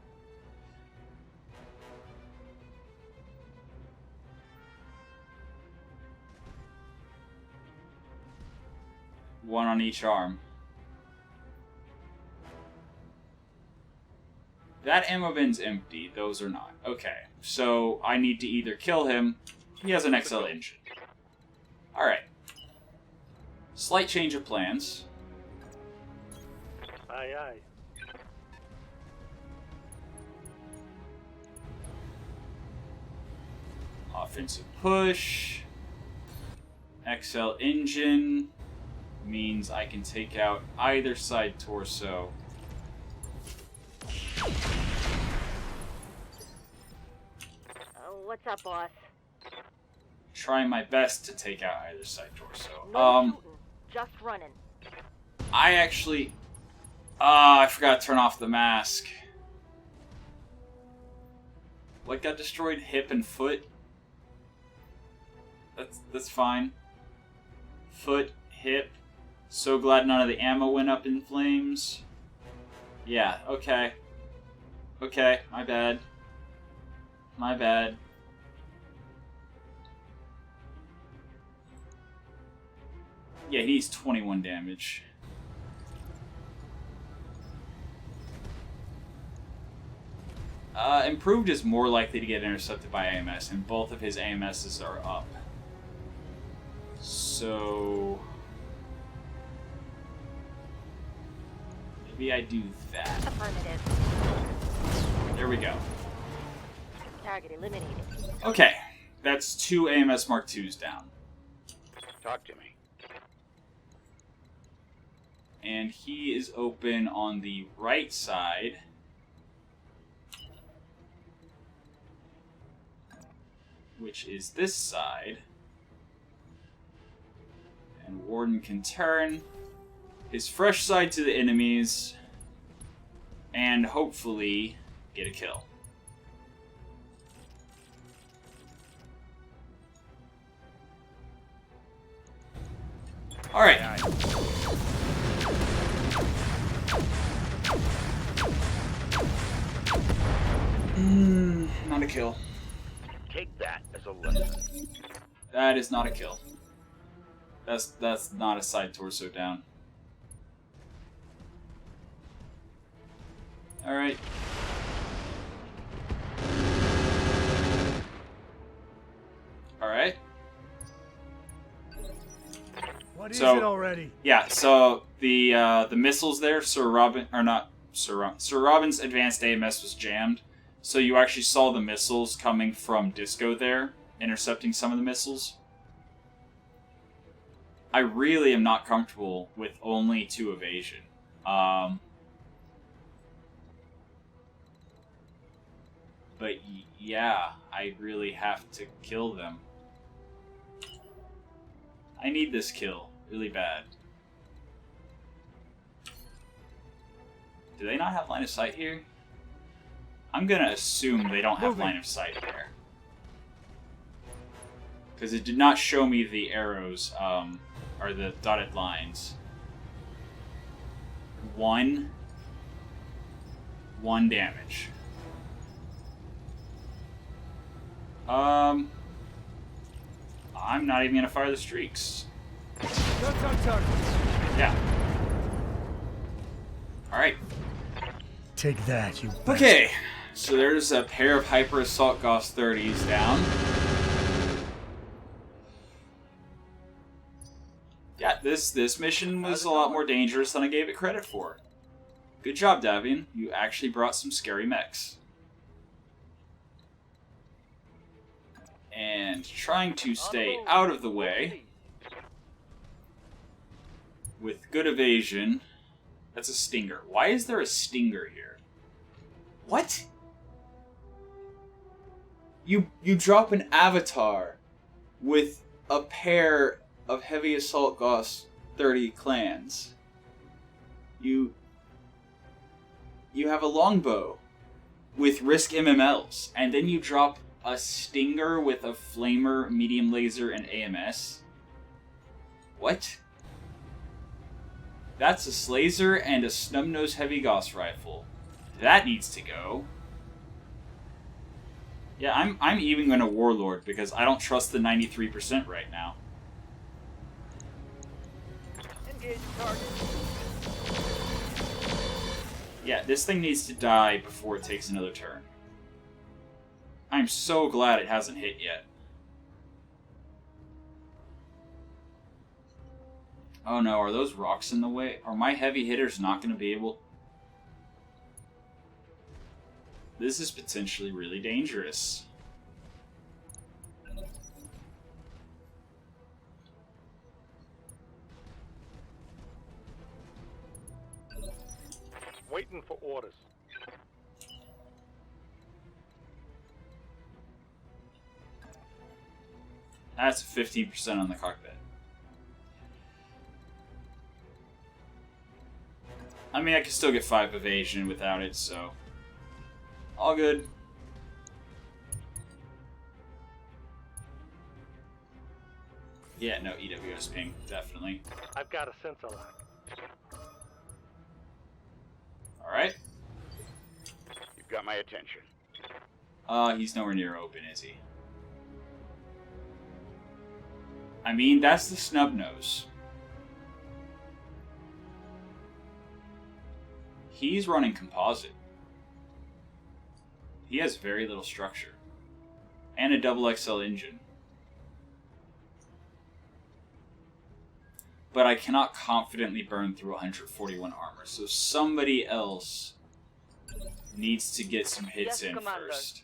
[SPEAKER 1] One on each arm. That ammo bin's empty. Those are not. Okay, so I need to either kill him. He has an XL engine. Alright. Slight change of plans.
[SPEAKER 4] Aye, aye.
[SPEAKER 1] Offensive push. XL engine means I can take out either side torso.
[SPEAKER 7] What's up, boss?
[SPEAKER 1] Trying my best to take out either side torso.
[SPEAKER 7] No shooting, just running.
[SPEAKER 1] I actually... I forgot to turn off the mask. What got destroyed? Hip and foot? That's fine. Foot, hip. So glad none of the ammo went up in flames. Yeah, okay. Okay, my bad. My bad. Yeah, he needs 21 damage. Improved is more likely to get intercepted by AMS, and both of his AMSs are up. So... maybe I do that.
[SPEAKER 7] Affirmative.
[SPEAKER 1] There we go.
[SPEAKER 7] Target eliminated.
[SPEAKER 1] Okay, that's 2 AMS Mark IIs down.
[SPEAKER 6] Talk to me.
[SPEAKER 1] And he is open on the right side. Which is this side. And Warden can turn his fresh side to the enemies and hopefully get a kill. Alright. Not a kill.
[SPEAKER 6] Take that as a lesson.
[SPEAKER 1] That is not a kill. That's not a side torso down. Alright. Alright.
[SPEAKER 5] What is
[SPEAKER 1] So-
[SPEAKER 5] it already?
[SPEAKER 1] Yeah, so the missiles there, Sir Robin's advanced AMS was jammed. So you actually saw the missiles coming from Disco there, intercepting some of the missiles. I really am not comfortable with only 2 evasion. But yeah, I really have to kill them. I need this kill really bad. Do they not have line of sight here? I'm gonna assume they don't have line of sight there. Because it did not show me the arrows, or the dotted lines. 1 damage. I'm not even gonna fire the streaks.
[SPEAKER 5] Guns on target.
[SPEAKER 1] Yeah. Alright.
[SPEAKER 5] Take that, you bastard.
[SPEAKER 1] Okay. So there's a pair of Hyper Assault Gauss 30s down. Yeah, this mission was a lot more dangerous than I gave it credit for. Good job, Davian. You actually brought some scary mechs. And trying to stay out of the way with good evasion. That's a Stinger. Why is there a Stinger here? What? You drop an Avatar with a pair of Heavy Assault Gauss 30 clans. You have a longbow with Risk MMLs, and then you drop a Stinger with a Flamer, Medium Laser, and AMS? What? That's a Slazer and a Snub-Nose Heavy Gauss rifle. That needs to go. Yeah, I'm even going to Warlord because I don't trust the 93% right now.
[SPEAKER 4] Engage target.
[SPEAKER 1] Yeah, this thing needs to die before it takes another turn. I'm so glad it hasn't hit yet. Oh no, are those rocks in the way? Are my heavy hitters not going to be able... This is potentially really dangerous.
[SPEAKER 4] Waiting for orders.
[SPEAKER 1] That's 15% on the cockpit. I mean, I can still get 5 evasion without it, so... all good. Yeah, no, EWS ping, definitely.
[SPEAKER 4] I've got a sensor line.
[SPEAKER 1] Alright.
[SPEAKER 6] You've got got my attention.
[SPEAKER 1] He's nowhere near open, is he? I mean, that's the snub nose. He's running composite. He has very little structure. And a double XL engine. But I cannot confidently burn through 141 armor, so somebody else needs to get some hits in first.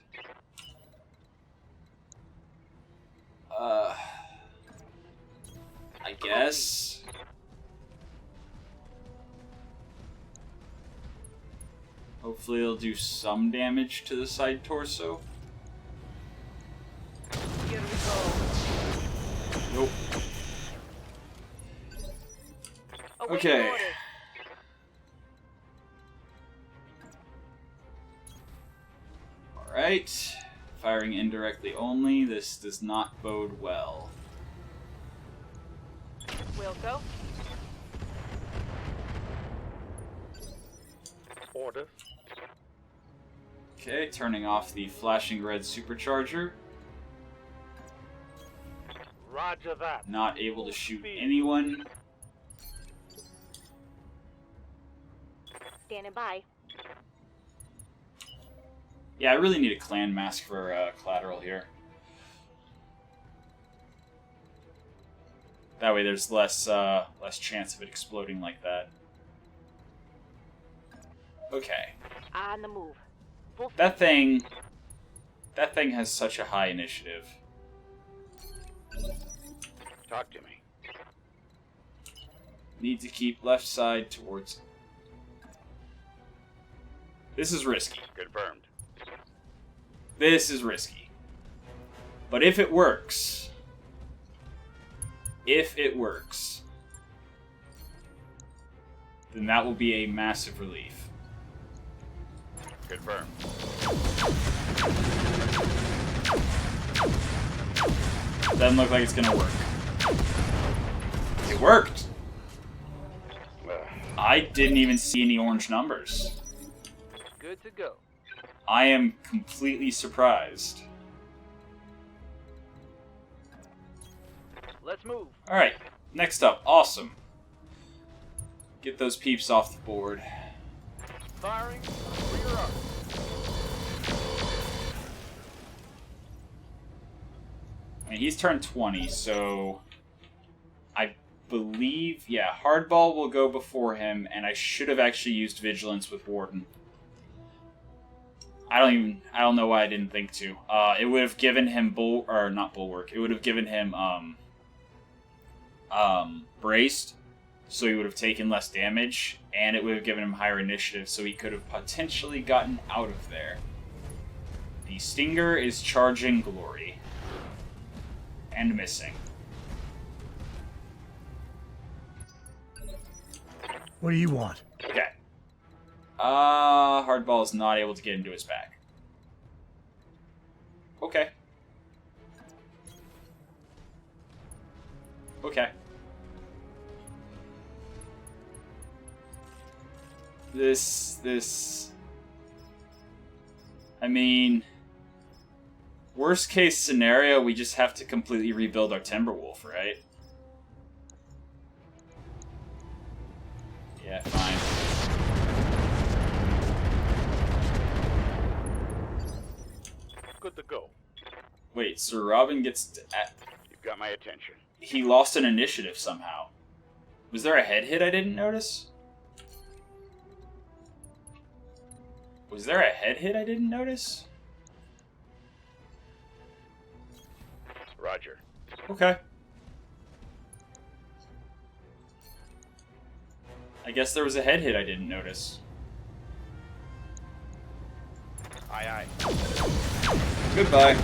[SPEAKER 1] I guess. Hopefully it'll do some damage to the side torso.
[SPEAKER 4] Here we go.
[SPEAKER 1] Nope. Okay. Alright. Firing indirectly only. This does not bode well.
[SPEAKER 7] Will go.
[SPEAKER 4] Orders.
[SPEAKER 1] Okay, turning off the flashing red supercharger.
[SPEAKER 4] Roger that.
[SPEAKER 1] Not able to shoot anyone.
[SPEAKER 7] Standing by.
[SPEAKER 1] Yeah, I really need a clan mask for collateral here. That way there's less chance of it exploding like that. Okay.
[SPEAKER 7] On the move.
[SPEAKER 1] That thing has such a high initiative.
[SPEAKER 6] Talk to me.
[SPEAKER 1] Need to keep left side towards... This is risky.
[SPEAKER 6] Confirmed.
[SPEAKER 1] This is risky. But if it works... then that will be a massive relief.
[SPEAKER 6] Confirmed.
[SPEAKER 1] Doesn't look like it's gonna work. It worked! I didn't even see any orange numbers.
[SPEAKER 4] Good to go.
[SPEAKER 1] I am completely surprised.
[SPEAKER 4] Let's move.
[SPEAKER 1] Alright, next up. Awesome. Get those peeps off the board.
[SPEAKER 4] Firing. Rear up.
[SPEAKER 1] I mean, he's turned 20, so... I believe... Yeah, Hardball will go before him, and I should have actually used Vigilance with Warden. I don't know why I didn't think to. It would have given him not Bulwark. It would have given him, Braced, so he would have taken less damage, and it would have given him higher initiative, so he could have potentially gotten out of there. The Stinger is charging Glory. And missing.
[SPEAKER 5] What do you want?
[SPEAKER 1] Okay. Hardball is not able to get into his back. Okay. Okay. I mean, worst case scenario, we just have to completely rebuild our Timberwolf, right? Yeah, fine.
[SPEAKER 4] Good to go.
[SPEAKER 1] Wait, so Robin gets...
[SPEAKER 6] You've got my attention.
[SPEAKER 1] He lost an initiative somehow. Was there a head hit I didn't notice? Was there a head hit I didn't notice?
[SPEAKER 6] Roger.
[SPEAKER 1] Okay. I guess there was a head hit I didn't notice.
[SPEAKER 6] Aye, aye.
[SPEAKER 1] Goodbye.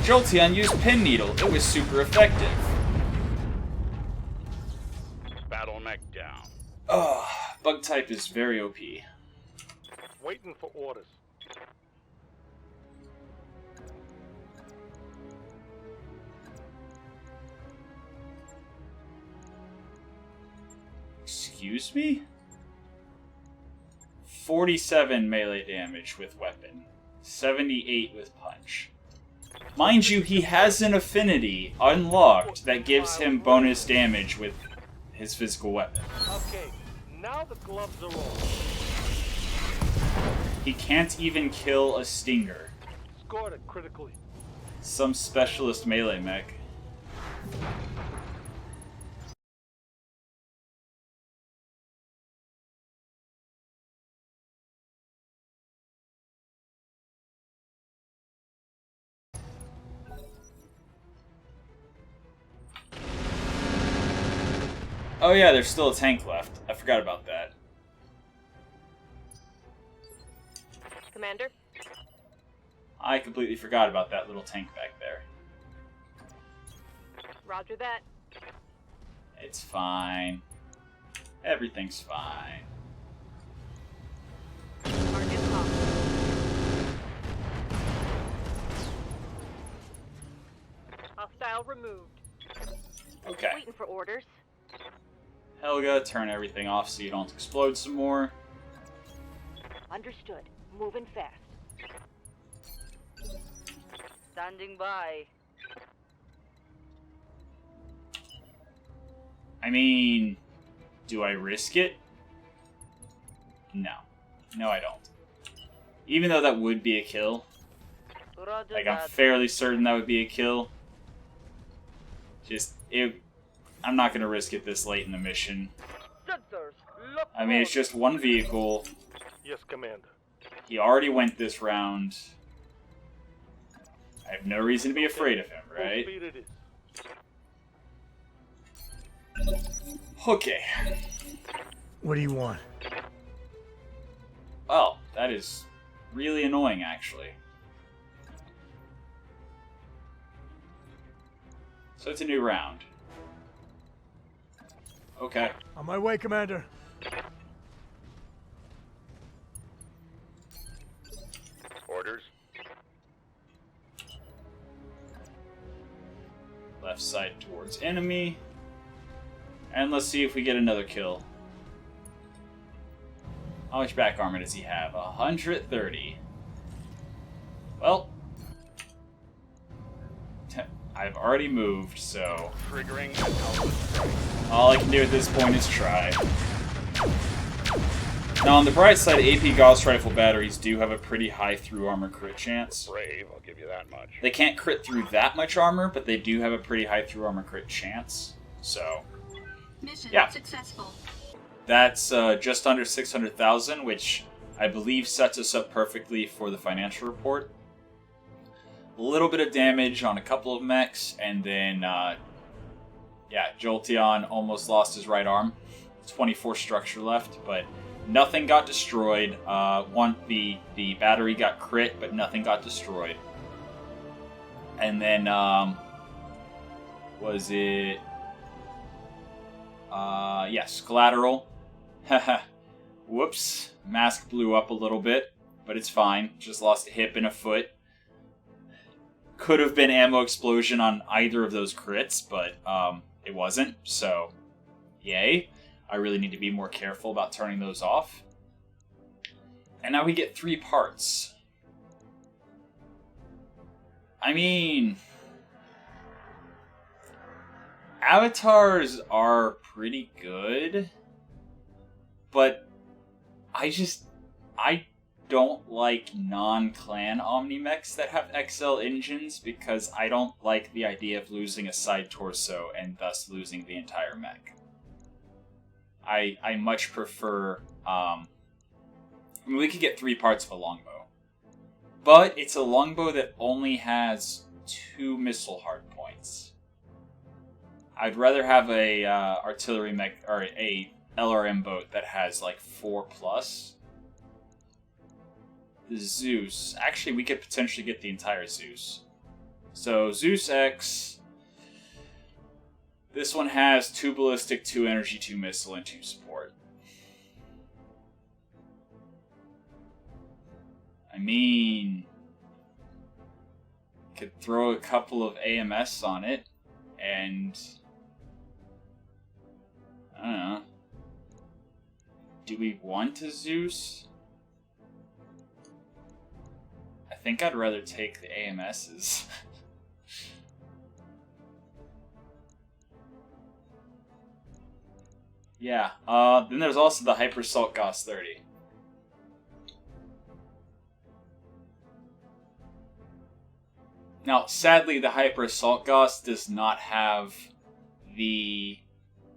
[SPEAKER 1] Jolteon used Pin Needle. It was super effective.
[SPEAKER 6] Battlemech down.
[SPEAKER 1] Ugh, bug type is very OP.
[SPEAKER 4] Waiting for orders.
[SPEAKER 1] Excuse me? 47 melee damage with weapon, 78 with punch. Mind you, he has an affinity unlocked that gives him bonus damage with his physical weapon.
[SPEAKER 4] Okay, now the gloves are on.
[SPEAKER 1] He can't even kill a stinger.
[SPEAKER 4] Scored it critically.
[SPEAKER 1] Some specialist melee mech. Oh yeah, there's still a tank left. I forgot about that.
[SPEAKER 7] Commander?
[SPEAKER 1] I completely forgot about that little tank back there.
[SPEAKER 7] Roger that.
[SPEAKER 1] It's fine. Everything's fine.
[SPEAKER 7] Target locked. Hostile removed.
[SPEAKER 1] Okay.
[SPEAKER 7] Waiting for orders.
[SPEAKER 1] Helga, turn everything off so you don't explode some more.
[SPEAKER 7] Understood. Moving fast. Standing by.
[SPEAKER 1] I mean, do I risk it? No. No, I don't. Even though that would be a kill.
[SPEAKER 7] Roger
[SPEAKER 1] Like,
[SPEAKER 7] that.
[SPEAKER 1] I'm fairly certain that would be a kill. I'm not going to risk it this late in the mission.
[SPEAKER 4] Sensors, look
[SPEAKER 1] I mean, it's
[SPEAKER 4] on.
[SPEAKER 1] just one vehicle.
[SPEAKER 4] Yes, Commander.
[SPEAKER 1] He already went this round. I have no reason to be afraid of him, right?
[SPEAKER 4] Full speed it is.
[SPEAKER 1] Okay.
[SPEAKER 5] What do you want?
[SPEAKER 1] Well, that is really annoying, actually. So it's a new round. Okay.
[SPEAKER 5] On my way, Commander.
[SPEAKER 6] Orders?
[SPEAKER 1] Left side towards enemy. And let's see if we get another kill. How much back armor does he have? 130. Well, I've already moved, so
[SPEAKER 6] Triggering.
[SPEAKER 1] all I can do at this point is try. Now, on the bright side, AP Gauss Rifle batteries do have a pretty high through armor crit chance.
[SPEAKER 6] Brave, I'll give you that much.
[SPEAKER 1] They can't crit through that much armor, but they do have a pretty high through armor crit chance. So,
[SPEAKER 3] Mission
[SPEAKER 1] Yeah.
[SPEAKER 3] successful.
[SPEAKER 1] that's just under 600,000, which I believe sets us up perfectly for the financial report. A little bit of damage on a couple of mechs, and then, yeah, Jolteon almost lost his right arm. 24 structure left, but nothing got destroyed. The battery got crit, but nothing got destroyed. And then, was it... yes, collateral. Whoops. Mask blew up a little bit, but it's fine. Just lost a hip and a foot. Could have been ammo explosion on either of those crits, but it wasn't, so yay. I really need to be more careful about turning those off. And now we get 3 parts. I mean, avatars are pretty good, but I don't like non-clan Omnimechs that have XL engines because I don't like the idea of losing a side torso and thus losing the entire mech. I much prefer, I mean, we could get 3 parts of a longbow, but it's a longbow that only has 2 missile hard points. I'd rather have a artillery mech, or a LRM boat that has like 4+. The Zeus. Actually, we could potentially get the entire Zeus. So, Zeus X. This one has 2 ballistic, 2 energy, 2 missile, and 2 support. I mean, could throw a couple of AMS on it, and I don't know. Do we want a Zeus? think I'd rather take the AMSs. Yeah, then there's also the Hyper Assault Gauss 30. Now, sadly, the Hyper Assault Gauss does not have the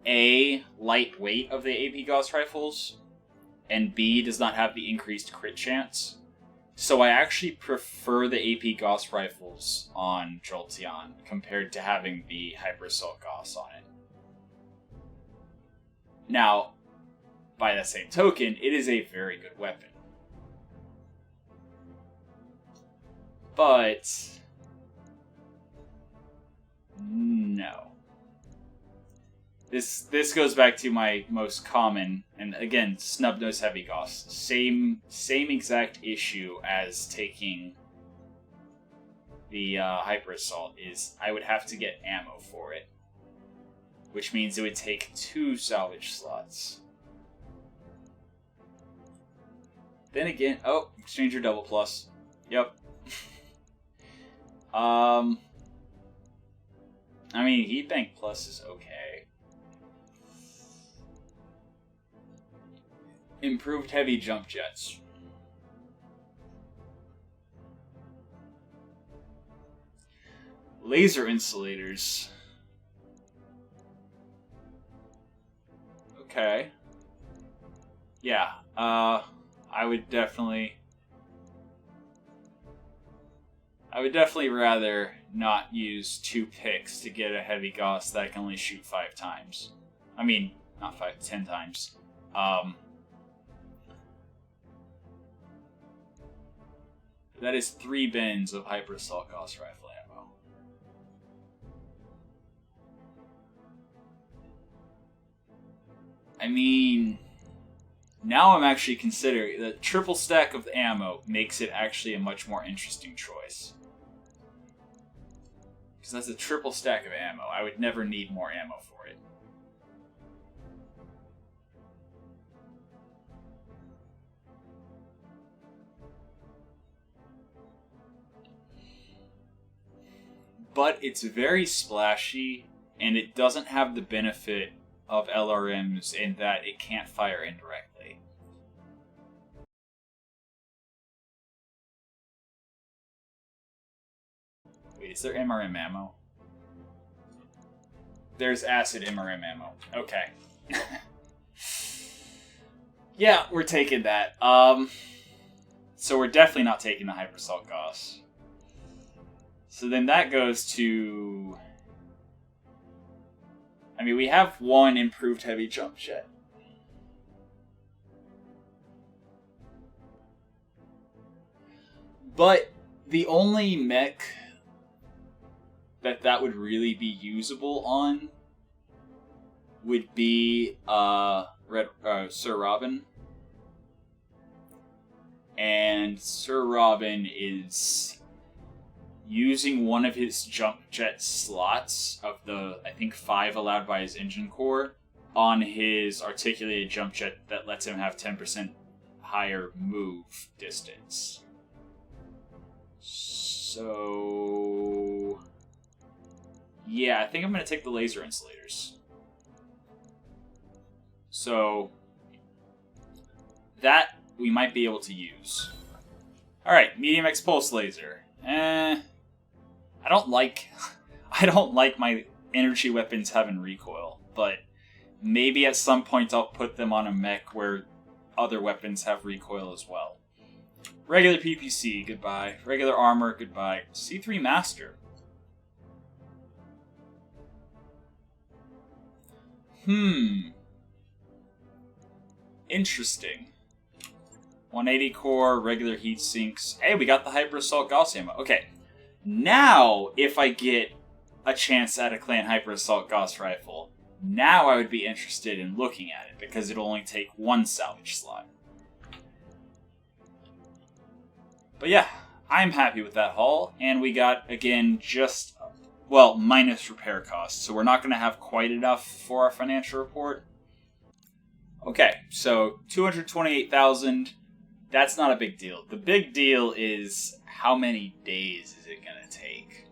[SPEAKER 1] A, lightweight of the AP Gauss rifles, and B, does not have the increased crit chance. So I actually prefer the AP Gauss rifles on Jolteon compared to having the Hyper Assault Gauss on it. Now, by that same token, it is a very good weapon. But no. This goes back to my most common, and again, snub-nose heavy Gauss. Same exact issue as taking the Hyper Assault is I would have to get ammo for it. Which means it would take 2 salvage slots. Then again, oh, Exchanger double plus. Yep. I mean, Heat Bank plus is okay. Improved heavy jump jets. Laser insulators. Okay. Yeah, I would definitely rather not use 2 picks to get a heavy Gauss that can only shoot 5 times. I mean, not 5, 10 times. That is 3 bins of Hyper Assault Gauss rifle ammo. I mean, now I'm actually considering the triple stack of ammo makes it actually a much more interesting choice. Because that's a triple stack of ammo. I would never need more ammo for it. But it's very splashy, and it doesn't have the benefit of LRMs in that it can't fire indirectly. Wait, is there MRM ammo? There's acid MRM ammo. Okay. Yeah, we're taking that. So we're definitely not taking the Hyper Assault Gauss. So then that goes to... I mean, we have 1 improved heavy jump jet. But the only mech that would really be usable on would be Sir Robin. And Sir Robin is using one of his jump jet slots of the, I think, 5 allowed by his engine core on his articulated jump jet that lets him have 10% higher move distance. So... yeah, I think I'm going to take the laser insulators. So... that we might be able to use. Alright, medium X pulse laser. I don't like my energy weapons having recoil, but maybe at some point I'll put them on a mech where other weapons have recoil as well. Regular PPC, goodbye. Regular armor, goodbye. C3 Master. Interesting. 180 core, regular heat sinks. Hey, we got the Hyper Assault Gauss ammo. Okay. Now, if I get a chance at a Clan Hyper Assault Gauss rifle, now I would be interested in looking at it, because it'll only take 1 salvage slot. But yeah, I'm happy with that haul, and we got, again, just, well, minus repair costs, so we're not going to have quite enough for our financial report. Okay, so 228,000, That's not a big deal. The big deal is how many days is it going to take?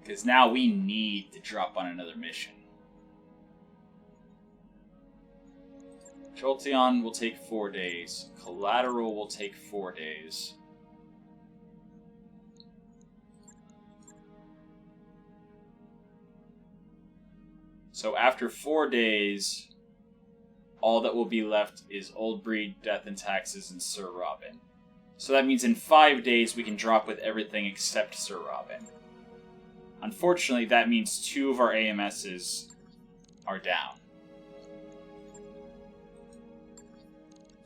[SPEAKER 1] Because now we need to drop on another mission. Jolteon will take 4 days. Collateral will take 4 days. So after 4 days, all that will be left is Old Breed, Death and Taxes, and Sir Robin. So that means in 5 days we can drop with everything except Sir Robin. Unfortunately, that means 2 of our AMSs are down.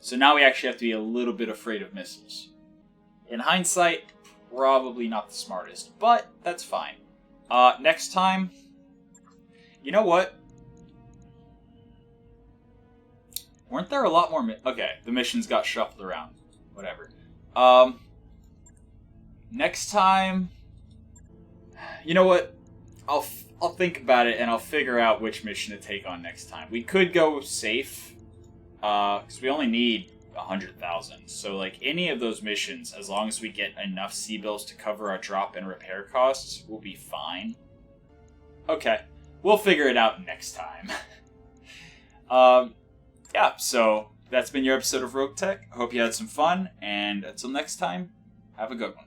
[SPEAKER 1] So now we actually have to be a little bit afraid of missiles. In hindsight, probably not the smartest, but that's fine. Next time, you know what? Weren't there a lot more okay, the missions got shuffled around. Whatever. Next time, you know what? I'll think about it and I'll figure out which mission to take on next time. We could go safe, because we only need 100,000. So, like, any of those missions, as long as we get enough C-bills to cover our drop and repair costs, we'll be fine. Okay, we'll figure it out next time. Yeah, so that's been your episode of Roguetech. I hope you had some fun, and until next time, have a good one.